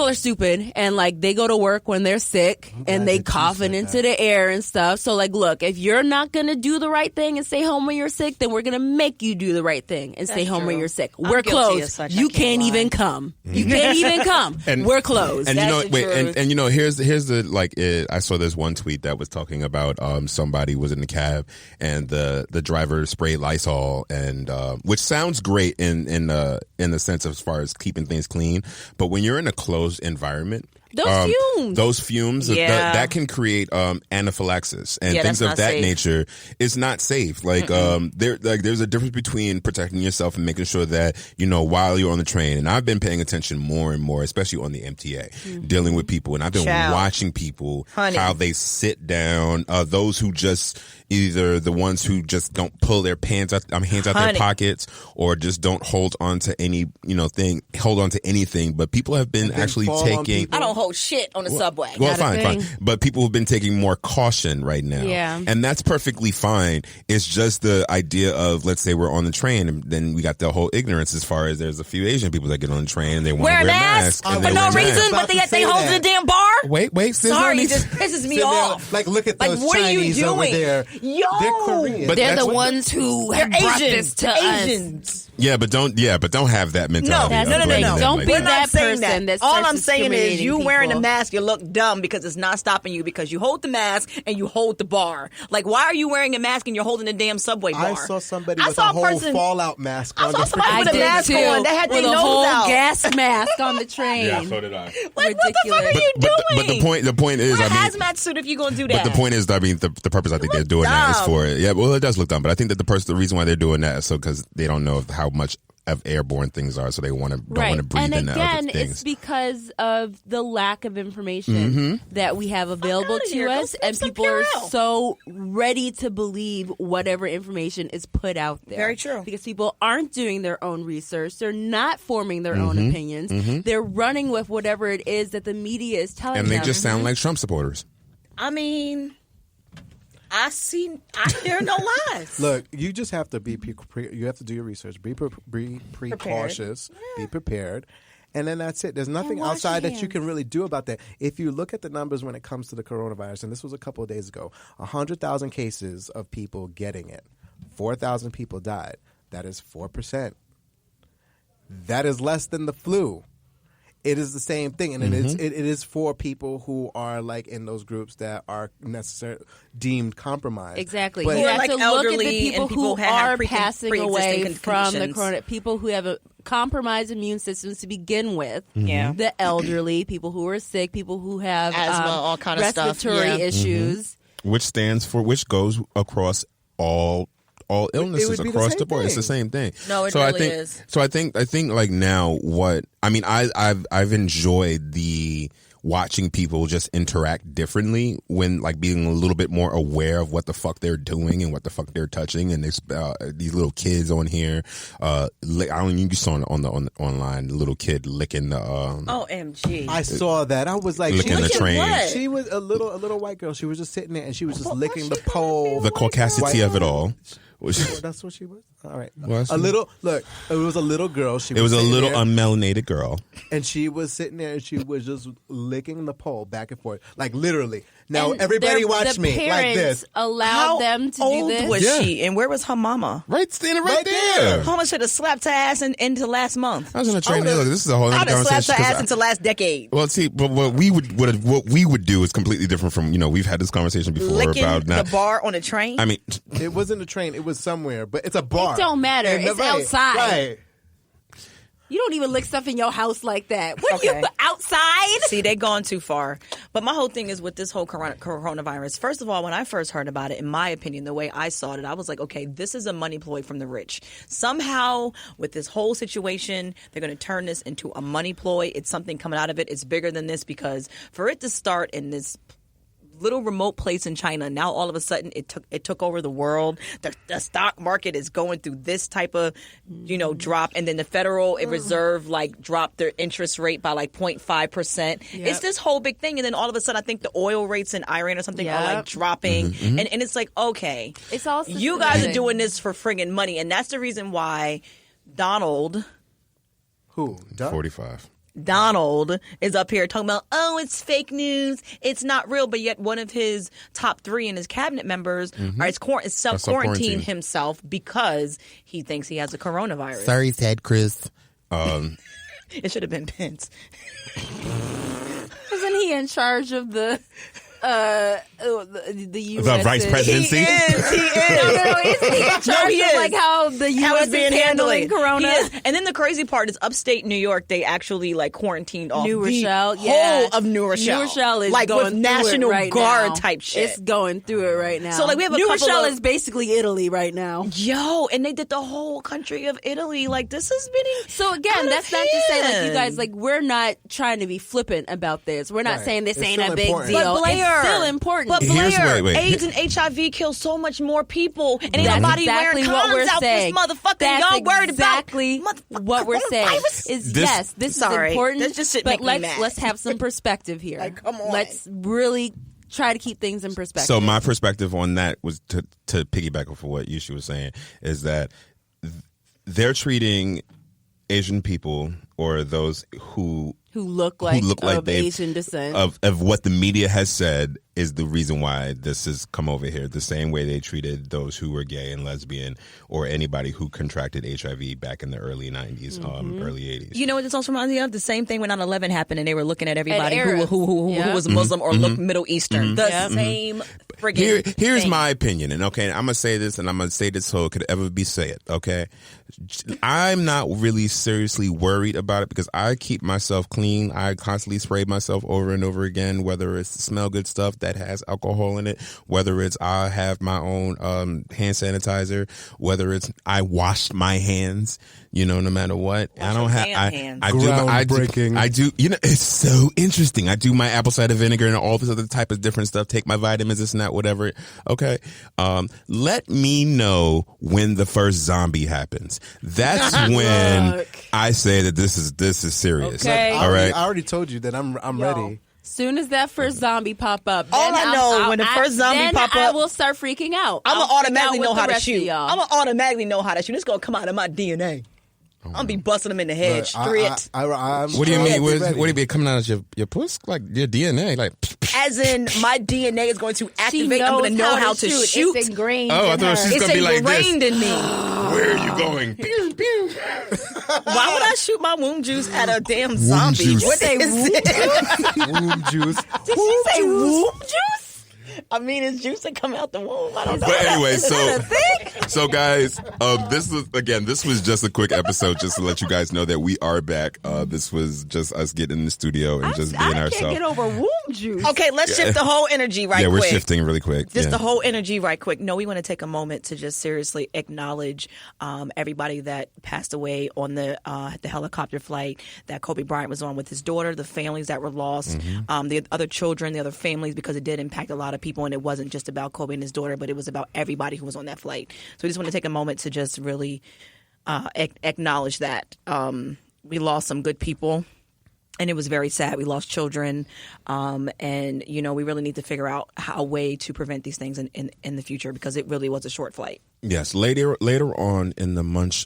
[SPEAKER 1] are stupid, and like they go to work when they're sick and they coughing into the air and stuff. So like, look, if you're not going to do the right thing and stay home when you're sick, then we're going to make you do the right thing and stay home
[SPEAKER 4] true.
[SPEAKER 1] when you're sick.
[SPEAKER 4] I'm
[SPEAKER 1] We're
[SPEAKER 4] guilty of
[SPEAKER 1] closed.
[SPEAKER 4] such,
[SPEAKER 1] You
[SPEAKER 4] I can't
[SPEAKER 1] can't
[SPEAKER 4] lie.
[SPEAKER 1] even come. You can't even come. We're closed.
[SPEAKER 2] And
[SPEAKER 4] That's the truth.
[SPEAKER 2] and here's the like. I saw this one tweet that was talking about somebody was in the cab and the driver sprayed Lysol, and which sounds great in the sense of as far as keeping things clean, but when you're in a closed environment, those fumes that can create anaphylaxis and things of that nature. It's not safe. Like there's a difference between protecting yourself and making sure that while you're on the train. And I've been paying attention more and more, especially on the MTA, dealing with people, and I've been watching people how they sit down. Those who just either the ones who just don't pull their hands out their pockets, or just don't hold on to anything. But people have been actually taking.
[SPEAKER 4] I don't hold shit on the subway.
[SPEAKER 2] Well, fine. But people have been taking more caution right now.
[SPEAKER 1] Yeah.
[SPEAKER 2] And that's perfectly fine. It's just the idea of, let's say we're on the train, and then we got the whole ignorance as far as there's a few Asian people that get on the train and they want to wear masks.
[SPEAKER 4] For no reason, but they hold the damn bar?
[SPEAKER 2] Wait.
[SPEAKER 4] Sorry, it just pisses me off.
[SPEAKER 5] Like, look at those
[SPEAKER 4] what
[SPEAKER 5] Chinese
[SPEAKER 4] are you doing?
[SPEAKER 5] over there.
[SPEAKER 4] Yo!
[SPEAKER 5] They're Korean.
[SPEAKER 2] But
[SPEAKER 1] they're the ones who have brought this to us.
[SPEAKER 2] Yeah, but don't have that mentality.
[SPEAKER 4] No.
[SPEAKER 1] Don't be that person.
[SPEAKER 4] All I'm saying is you wearing a mask, you look dumb because it's not stopping you because you hold the mask and you hold the bar. Like, why are you wearing a mask and you're holding the damn subway bar?
[SPEAKER 5] I saw somebody with a whole Fallout mask on.
[SPEAKER 4] I saw somebody with a mask on that had their nose
[SPEAKER 1] whole
[SPEAKER 4] out.
[SPEAKER 1] Gas mask on the train.
[SPEAKER 2] Yeah, so did I.
[SPEAKER 4] Like, what the fuck are you doing?
[SPEAKER 2] But the point is,
[SPEAKER 4] wear a hazmat suit if you're going to do that.
[SPEAKER 2] But the point is, the purpose I think they're doing that is for it. Yeah, well, it does look dumb, but I think that the reason why they're doing that is so because they don't know how much of airborne things are, so they don't want to breathe in other things.
[SPEAKER 1] And again, it's because of the lack of information that we have available to us, and people are so ready to believe whatever information is put out there.
[SPEAKER 4] Very true.
[SPEAKER 1] Because people aren't doing their own research, they're not forming their own opinions, they're running with whatever it is that the media is telling them.
[SPEAKER 2] And they just sound like Trump supporters.
[SPEAKER 4] I mean, I hear no lies.
[SPEAKER 3] Look, you just have to you have to do your research. Be precautious. Be prepared. And then that's it. There's nothing outside that you can really do about that. If you look at the numbers when it comes to the coronavirus, and this was a couple of days ago, 100,000 cases of people getting it. 4,000 people died. That is 4%. That is less than the flu. It is the same thing, and it is for people who are like in those groups that are deemed compromised.
[SPEAKER 1] Exactly.
[SPEAKER 3] But
[SPEAKER 1] You have
[SPEAKER 4] like
[SPEAKER 1] to look at the
[SPEAKER 4] elderly
[SPEAKER 1] people
[SPEAKER 4] and people
[SPEAKER 1] who
[SPEAKER 4] who have
[SPEAKER 1] are passing away
[SPEAKER 4] pre-existing
[SPEAKER 1] from the
[SPEAKER 4] conditions.
[SPEAKER 1] corona. People who have a compromised immune systems to begin with.
[SPEAKER 4] Yeah.
[SPEAKER 1] The elderly, people who are sick, people who have
[SPEAKER 4] Asthma, all kind of stuff.
[SPEAKER 1] respiratory issues.
[SPEAKER 2] Which goes across all illnesses across the board. It's the same thing.
[SPEAKER 4] No, it
[SPEAKER 2] really
[SPEAKER 4] is.
[SPEAKER 2] So I think like now I've enjoyed the watching people just interact differently when like being a little bit more aware of what the fuck they're doing and what the fuck they're touching. And there's these little kids on here. You saw on online the little kid licking the.
[SPEAKER 4] OMG!
[SPEAKER 5] I saw that. I was like,
[SPEAKER 2] licking the train.
[SPEAKER 4] What?
[SPEAKER 5] She was a little white girl. She was just sitting there and she was just licking the pole.
[SPEAKER 2] The caucasity of it all.
[SPEAKER 5] That's what she was. All right,
[SPEAKER 2] Well,
[SPEAKER 5] a little. Look, it was a little girl.
[SPEAKER 2] It was a little unmelanated girl,
[SPEAKER 5] and she was sitting there and she was just licking the pole back and forth, like literally. Now everybody watch me like this.
[SPEAKER 1] Allowed them to do this.
[SPEAKER 4] How old was she, and where was her mama?
[SPEAKER 2] standing right there.
[SPEAKER 4] Her mama should have slapped her ass into last month.
[SPEAKER 2] I was on the train. Look, this is a whole other
[SPEAKER 4] I'd have
[SPEAKER 2] conversation.
[SPEAKER 4] slapped her ass into last decade.
[SPEAKER 2] Well, see, but what we would do is completely different from we've had this conversation before
[SPEAKER 4] Licking
[SPEAKER 2] about
[SPEAKER 4] the bar on a train.
[SPEAKER 2] I mean,
[SPEAKER 3] It wasn't a train. It was somewhere, but it's a bar.
[SPEAKER 1] It don't matter.
[SPEAKER 3] And
[SPEAKER 1] It's outside.
[SPEAKER 3] Right.
[SPEAKER 1] You don't even lick stuff in your house like that. What
[SPEAKER 4] Okay.
[SPEAKER 1] you outside?
[SPEAKER 4] See, they've gone too far. But my whole thing is with this whole coronavirus. First of all, when I first heard about it, in my opinion, the way I saw it, I was like, okay, this is a money ploy from the rich. Somehow, with this whole situation, they're going to turn this into a money ploy. It's something coming out of it. It's bigger than this because for it to start in this little remote place in China, now all of a sudden it took over the world. The stock market is going through this type of drop, and then the Federal Reserve dropped their interest rate by 0.5%. It's this whole big thing, and then all of a sudden I think the oil rates in Iran or something are dropping, and it's like, okay,
[SPEAKER 1] It's all
[SPEAKER 4] you guys are doing this for friggin' money, and that's the reason why Donald
[SPEAKER 2] 45.
[SPEAKER 4] Donald is up here talking about, oh, it's fake news, it's not real, but yet one of his top 3 in his cabinet members is self-quarantined himself because he thinks he has a coronavirus.
[SPEAKER 5] Sorry, said Chris.
[SPEAKER 4] It should have been Pence.
[SPEAKER 1] Wasn't he in charge of the the U.S.
[SPEAKER 2] The vice presidency?
[SPEAKER 4] He is.
[SPEAKER 1] No, is he in charge of like how the U.S. is handling Corona?
[SPEAKER 4] He is. And then the crazy part is upstate New York, they actually like quarantined off
[SPEAKER 1] New
[SPEAKER 4] the
[SPEAKER 1] Rochelle,
[SPEAKER 4] whole of New Rochelle.
[SPEAKER 1] New Rochelle is
[SPEAKER 4] like
[SPEAKER 1] going
[SPEAKER 4] with
[SPEAKER 1] through
[SPEAKER 4] National
[SPEAKER 1] it right
[SPEAKER 4] Guard
[SPEAKER 1] now.
[SPEAKER 4] type shit.
[SPEAKER 1] It's going through it right now.
[SPEAKER 4] So like we have a
[SPEAKER 1] New
[SPEAKER 4] couple
[SPEAKER 1] Rochelle
[SPEAKER 4] of,
[SPEAKER 1] is basically Italy right now.
[SPEAKER 4] Yo, and they did the whole country of Italy. Like this is getting
[SPEAKER 1] So again, that's not to say like you guys like we're not trying to be flippant about this. We're not saying this
[SPEAKER 3] It's
[SPEAKER 1] ain't
[SPEAKER 3] still
[SPEAKER 1] a big
[SPEAKER 3] important.
[SPEAKER 1] deal.
[SPEAKER 4] But Blair,
[SPEAKER 1] it's still important.
[SPEAKER 4] But Blair,
[SPEAKER 2] Wait.
[SPEAKER 4] AIDS and HIV kill so much more people, and ain't
[SPEAKER 1] That's
[SPEAKER 4] nobody
[SPEAKER 1] exactly
[SPEAKER 4] wearing
[SPEAKER 1] what we're
[SPEAKER 4] condoms out
[SPEAKER 1] saying.
[SPEAKER 4] this motherfucker.
[SPEAKER 1] That's
[SPEAKER 4] Y'all worried
[SPEAKER 1] exactly
[SPEAKER 4] about
[SPEAKER 1] what we're saying.
[SPEAKER 4] coronavirus?
[SPEAKER 1] Is
[SPEAKER 2] This-
[SPEAKER 1] yes, this
[SPEAKER 4] Sorry,
[SPEAKER 1] is important.
[SPEAKER 4] that just shit
[SPEAKER 1] but
[SPEAKER 4] make me mad.
[SPEAKER 1] let's have some perspective here.
[SPEAKER 4] Like, come on.
[SPEAKER 1] Let's really try to keep things in perspective.
[SPEAKER 2] So my perspective on that was to piggyback off of what Yushu was saying is that they're treating Asian people or those who
[SPEAKER 1] look like of
[SPEAKER 2] they've-
[SPEAKER 1] Asian descent.
[SPEAKER 2] of what the media has said is the reason why this has come over here. The same way they treated those who were gay and lesbian or anybody who contracted HIV back in the early 90s, early 80s.
[SPEAKER 4] You know what this also reminds me of? The same thing when 9/11 happened, and they were looking at everybody
[SPEAKER 1] Arabs.
[SPEAKER 4] who was Muslim or looked Middle Eastern. The same friggin'
[SPEAKER 2] Here's
[SPEAKER 4] thing.
[SPEAKER 2] my opinion, and okay, I'm gonna say this, and I'm gonna say this so it could ever be said. Okay, I'm not really seriously worried about it because I keep myself clean. I constantly spray myself over and over again, whether it's smell good stuff that has alcohol in it, whether it's I have my own hand sanitizer, whether it's I washed my hands. You know, no matter what, I don't have. I do. You know, it's so interesting. I do my apple cider vinegar and all this other type of different stuff. Take my vitamins, this and that, whatever. Okay. Let me know when the first zombie happens. That's when I say that this is serious.
[SPEAKER 1] Okay.
[SPEAKER 2] All right.
[SPEAKER 3] I already told you that I'm ready.
[SPEAKER 1] Soon as that first zombie pop up,
[SPEAKER 4] All
[SPEAKER 1] then
[SPEAKER 4] I know, when the first zombie
[SPEAKER 1] then
[SPEAKER 4] pop
[SPEAKER 1] I
[SPEAKER 4] up,
[SPEAKER 1] will start freaking out.
[SPEAKER 4] I'm gonna
[SPEAKER 1] I'll freak
[SPEAKER 4] automatically
[SPEAKER 1] out
[SPEAKER 4] know
[SPEAKER 1] with
[SPEAKER 4] how
[SPEAKER 1] the
[SPEAKER 4] to
[SPEAKER 1] rest of
[SPEAKER 4] shoot.
[SPEAKER 1] y'all.
[SPEAKER 4] I'm gonna automatically know how to shoot. It's gonna come out of my DNA. I'm gonna be busting them in the head straight.
[SPEAKER 2] What do you mean? What do you mean coming out of your puss? Like your DNA? Like
[SPEAKER 4] as in my DNA is going to activate. I'm
[SPEAKER 1] knows
[SPEAKER 4] going to know how to shoot.
[SPEAKER 1] It's ingrained.
[SPEAKER 2] Oh, I
[SPEAKER 1] in
[SPEAKER 2] thought
[SPEAKER 1] her.
[SPEAKER 2] she's
[SPEAKER 4] It's
[SPEAKER 2] gonna be like this.
[SPEAKER 4] ingrained in me.
[SPEAKER 2] Where are you going? Pew, pew.
[SPEAKER 4] Why would I shoot my womb juice at a damn zombie?
[SPEAKER 2] juice.
[SPEAKER 4] What is it?
[SPEAKER 3] Womb juice.
[SPEAKER 4] Did she say womb juice? I mean, it's juice that come out the womb. I don't know.
[SPEAKER 2] But anyway,
[SPEAKER 4] Is that a thing?
[SPEAKER 2] so guys, this was just a quick episode just to let you guys know that we are back. This was just us getting in the studio and just being
[SPEAKER 1] I
[SPEAKER 2] ourselves.
[SPEAKER 1] can't get over womb juice.
[SPEAKER 4] Okay, let's shift the whole energy right
[SPEAKER 2] Yeah,
[SPEAKER 4] quick.
[SPEAKER 2] we're shifting really quick.
[SPEAKER 4] Just
[SPEAKER 2] Yeah.
[SPEAKER 4] the whole energy right quick. No, we want to take a moment to just seriously acknowledge everybody that passed away on the helicopter flight that Kobe Bryant was on with his daughter, the families that were lost, the other children, the other families, because it did impact a lot of people, and it wasn't just about Kobe and his daughter, but it was about everybody who was on that flight. So we just want to take a moment to just really acknowledge that. We lost some good people. And it was very sad. We lost children, and you know we really need to figure out a way to prevent these things in the future because it really was a short flight.
[SPEAKER 2] Yes, later on in the month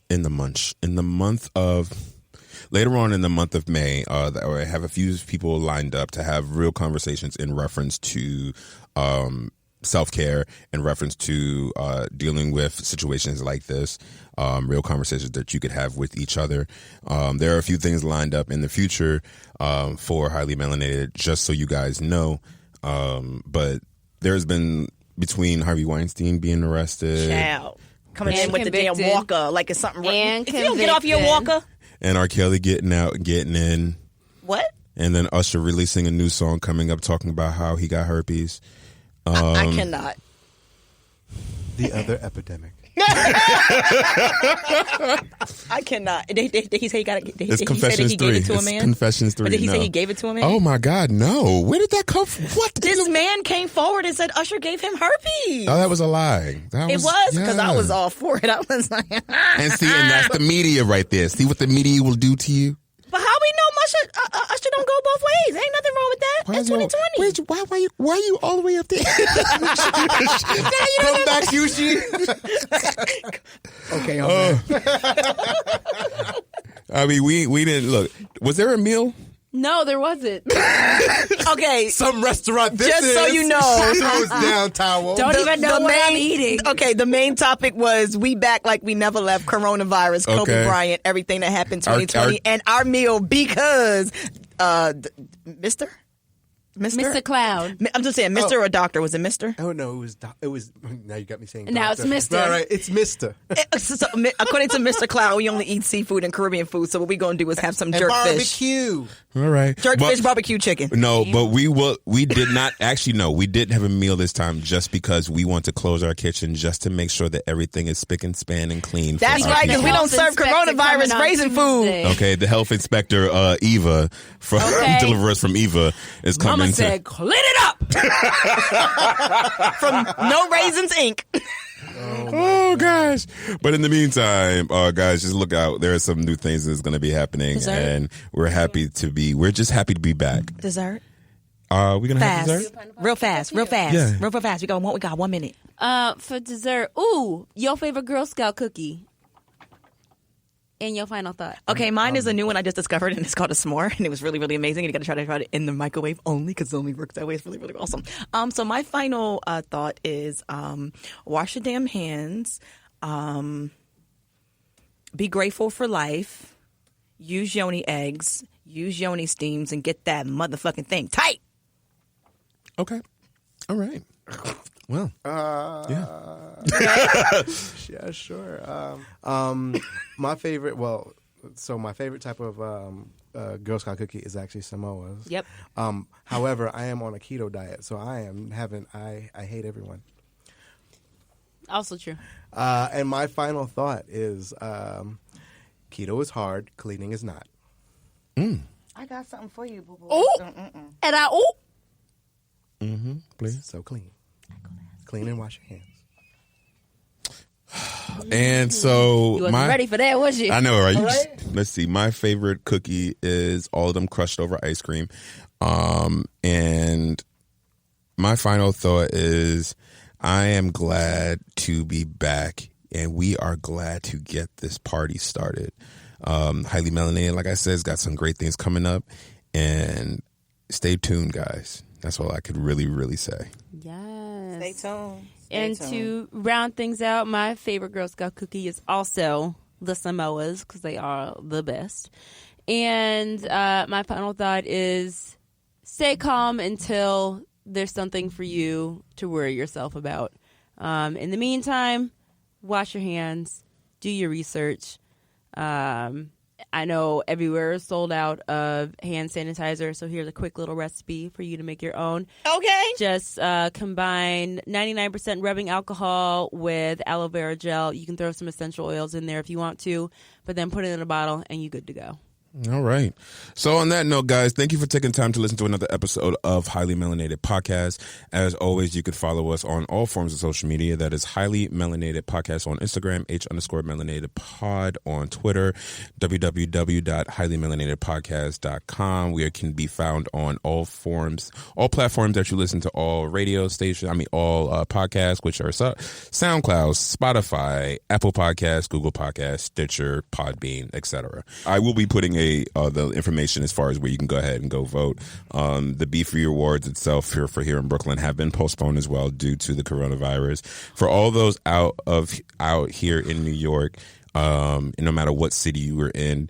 [SPEAKER 2] of May, I have a few people lined up to have real conversations in reference to self-care, in reference to dealing with situations like this, real conversations that you could have with each other. There are a few things lined up in the future for Highly Melanated, just so you guys know. But there's been, between Harvey Weinstein being arrested,
[SPEAKER 4] Child. Coming
[SPEAKER 1] And
[SPEAKER 4] in with the damn
[SPEAKER 1] convicted.
[SPEAKER 4] walker like it's something.
[SPEAKER 1] And
[SPEAKER 4] if you don't get off your
[SPEAKER 1] convicted.
[SPEAKER 4] walker,
[SPEAKER 2] and R. Kelly getting out and getting in,
[SPEAKER 4] what?
[SPEAKER 2] and then Usher releasing a new song coming up talking about how he got herpes.
[SPEAKER 4] I cannot.
[SPEAKER 3] The other epidemic.
[SPEAKER 4] I cannot. Did he say he got it? Did he
[SPEAKER 2] It's
[SPEAKER 4] say that
[SPEAKER 2] Confessions
[SPEAKER 4] he
[SPEAKER 2] 3.
[SPEAKER 4] gave it to a
[SPEAKER 2] It's
[SPEAKER 4] man?
[SPEAKER 2] Confessions 3.
[SPEAKER 4] Or did he say
[SPEAKER 2] no.
[SPEAKER 4] he gave it to a man?
[SPEAKER 2] Oh my God, no! Where did that come from? What?
[SPEAKER 4] This man came forward and said Usher gave him herpes.
[SPEAKER 2] Oh, that was a lie. That
[SPEAKER 4] It was because I
[SPEAKER 2] yeah.
[SPEAKER 4] was all for it. I was like,
[SPEAKER 2] And see, and that's the media right there. See what the media will do to you.
[SPEAKER 4] but how we know Usher don't go both ways? Ain't nothing wrong with that. It's 2020.
[SPEAKER 2] Why are you all the way up there?
[SPEAKER 3] Come back, Yushi.
[SPEAKER 5] Okay, I'm back.
[SPEAKER 2] I mean, we didn't look. Was there a meal?
[SPEAKER 1] No, there wasn't.
[SPEAKER 4] Okay,
[SPEAKER 3] Some restaurant. This
[SPEAKER 4] Just so
[SPEAKER 3] is.
[SPEAKER 4] you know.
[SPEAKER 3] Throws down towel.
[SPEAKER 1] Don't even know what I'm eating.
[SPEAKER 4] Okay, the main topic was we back like we never left. Coronavirus, Kobe
[SPEAKER 2] Okay.
[SPEAKER 4] Bryant, everything that happened
[SPEAKER 2] Our-
[SPEAKER 4] 2020, and our meal because, Mister.
[SPEAKER 1] Mr. Clown.
[SPEAKER 4] I'm just saying, Mr. or Doctor. Was it Mr.?
[SPEAKER 3] Oh no, it was. Now you got me saying.
[SPEAKER 1] Now
[SPEAKER 3] doctor.
[SPEAKER 1] it's Mr.
[SPEAKER 3] All right, it's Mr.
[SPEAKER 4] According to Mr. Clown, we only eat seafood and Caribbean food. So what we gonna do is have some jerk fish,
[SPEAKER 3] barbecue.
[SPEAKER 2] All right.
[SPEAKER 4] jerk fish, barbecue chicken.
[SPEAKER 2] No, but we did not actually. No, we didn't have a meal this time just because we want to close our kitchen just to make sure that everything is spick and span and clean.
[SPEAKER 4] That's
[SPEAKER 2] for our
[SPEAKER 4] right, because we
[SPEAKER 2] people.
[SPEAKER 4] don't serve coronavirus raisin food.
[SPEAKER 2] Okay, the health inspector Eva from Deliver Us from Eva is coming.
[SPEAKER 1] Mama said, clean it up.
[SPEAKER 4] From No Raisins Inc.
[SPEAKER 2] Oh gosh! But in the meantime, guys, just look out. There are some new things that's going to be happening, and we're just happy to be back.
[SPEAKER 4] Dessert.
[SPEAKER 2] We're gonna have dessert.
[SPEAKER 4] Real fast.
[SPEAKER 2] Yeah.
[SPEAKER 4] Real fast. We got 1 minute.
[SPEAKER 1] For dessert, your favorite Girl Scout cookie. And your final thought.
[SPEAKER 4] Okay, mine is a new one I just discovered, and it's called a s'more, and it was really, really amazing. And you got to try it in the microwave only, because it only works that way. It's really, really awesome. So my final thought is wash your damn hands, be grateful for life, use yoni eggs, use yoni steams, and get that motherfucking thing tight.
[SPEAKER 2] Okay. All right. Well, yeah.
[SPEAKER 3] Yeah, sure. My favorite, my favorite type of Girl Scout cookie is actually Samoa's.
[SPEAKER 1] Yep.
[SPEAKER 3] However, I am on a keto diet, so I hate everyone.
[SPEAKER 1] Also true.
[SPEAKER 3] And my final thought is keto is hard, cleaning is not.
[SPEAKER 4] I got something for you, boo-boo.
[SPEAKER 1] And
[SPEAKER 2] Please.
[SPEAKER 3] So clean. Clean and wash your hands.
[SPEAKER 2] And so
[SPEAKER 1] you wasn't ready for that, was you?
[SPEAKER 2] I know, right? Let's see. My favorite cookie is all of them crushed over ice cream. And my final thought is I am glad to be back, and we are glad to get this party started. Highly Melanated, like I said, has got some great things coming up, and stay tuned, guys. That's all I could really, really say.
[SPEAKER 1] Yes.
[SPEAKER 4] Stay tuned.
[SPEAKER 1] To round things out, my favorite Girl Scout cookie is also the Samoas, because they are the best. And my final thought is stay calm until there's something for you to worry yourself about. In the meantime, wash your hands, do your research. I know everywhere is sold out of hand sanitizer, so here's a quick little recipe for you to make your own.
[SPEAKER 4] Okay.
[SPEAKER 1] Just combine 99% rubbing alcohol with aloe vera gel. You can throw some essential oils in there if you want to, but then put it in a bottle and you're good to go.
[SPEAKER 2] All right. So on that note, guys, thank you for taking time to listen to another episode of Highly Melanated Podcast. As always, you can follow us on all forms of social media. That is Highly Melanated Podcast on Instagram, H_Melanated Pod on Twitter, www.highlymelanatedpodcast.com. We can be found on all platforms that you listen to, all radio stations, all podcasts, which are SoundCloud, Spotify, Apple Podcasts, Google Podcasts, Stitcher, Podbean, etc. I will be putting the information as far as where you can go ahead and go vote. The Be Free Awards itself for here in Brooklyn have been postponed as well due to the coronavirus. For all those out here in New York, and no matter what city you were in,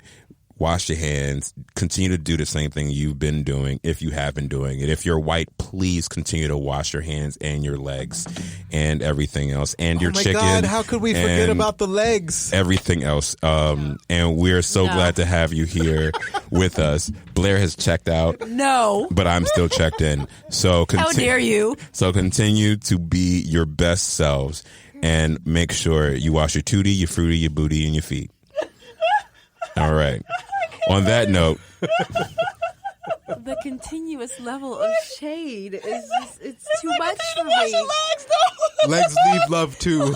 [SPEAKER 2] wash your hands. Continue to do the same thing you've been doing if you have been doing it. If you're white, please continue to wash your hands and your legs and everything else. And your chicken. Oh my
[SPEAKER 3] God, how could we forget about the legs?
[SPEAKER 2] Everything else. And we're so glad to have you here with us. Blair has checked out.
[SPEAKER 1] No.
[SPEAKER 2] But I'm still checked in. So
[SPEAKER 1] how dare you?
[SPEAKER 2] So continue to be your best selves and make sure you wash your tootie, your fruity, your booty, and your feet. All right. On that note,
[SPEAKER 1] the continuous level of shade is it's too much for me.
[SPEAKER 3] Legs leave love too.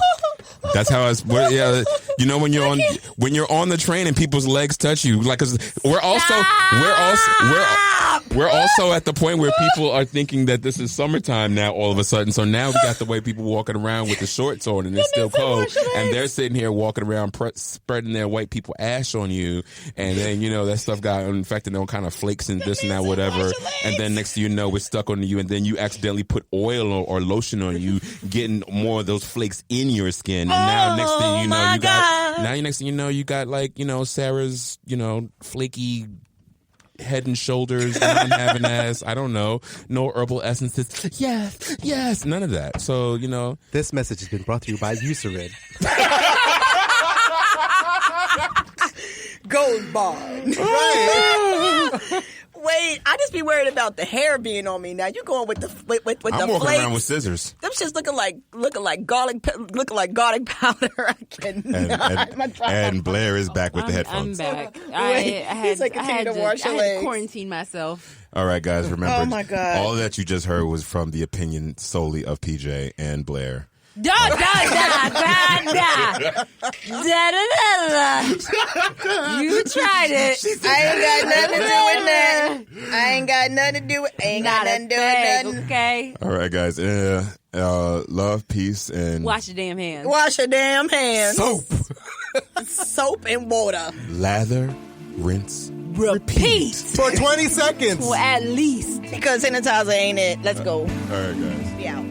[SPEAKER 2] That's how it's. You know when you're on the train and people's legs touch you, like 'cause we're also at the point where people are thinking that this is summertime now. All of a sudden, so now we got the way people walking around with the shorts on and it's still cold, and they're sitting here walking around spreading their white people ash on you, and then that stuff got infected on kind of flakes and this and that whatever, and then next thing you know it's stuck on you, and then you accidentally put oil or lotion on you, getting more of those flakes in your skin. And now next thing you know you got like Sarah's flaky Head and Shoulders. I don't have an ass. I don't know. No herbal essences. Yes. None of that. So, you know.
[SPEAKER 5] This message has been brought to you by Eucerin.
[SPEAKER 4] Gold bond. Right. Wait, I just be worried about the hair being on me. Now you going with the with
[SPEAKER 2] I'm
[SPEAKER 4] the
[SPEAKER 2] walking
[SPEAKER 4] flakes.
[SPEAKER 2] around with scissors.
[SPEAKER 4] Them shit's looking like garlic powder. I cannot.
[SPEAKER 2] And Blair is back with the headphones.
[SPEAKER 1] I'm back.
[SPEAKER 4] Wait,
[SPEAKER 1] I
[SPEAKER 4] he's like, continue to wash your
[SPEAKER 1] I had to
[SPEAKER 4] legs.
[SPEAKER 1] quarantine myself.
[SPEAKER 2] All right, guys, remember,
[SPEAKER 4] Oh, my God.
[SPEAKER 2] all that you just heard was from the opinion solely of PJ and Blair.
[SPEAKER 1] Da da da da da da da. You tried it.
[SPEAKER 4] I ain't got nothing to do with that. Ain't got nothing to do with nothing.
[SPEAKER 1] Okay.
[SPEAKER 2] All right, guys. Love, peace, and
[SPEAKER 1] Wash your damn hands.
[SPEAKER 4] Wash your damn hands.
[SPEAKER 2] soap.
[SPEAKER 4] Soap and water.
[SPEAKER 2] Lather, rinse,
[SPEAKER 1] Repeat.
[SPEAKER 3] For 20 seconds.
[SPEAKER 1] Well, at least.
[SPEAKER 4] Because sanitizer ain't it. Let's go.
[SPEAKER 2] All right, guys.
[SPEAKER 4] Yeah.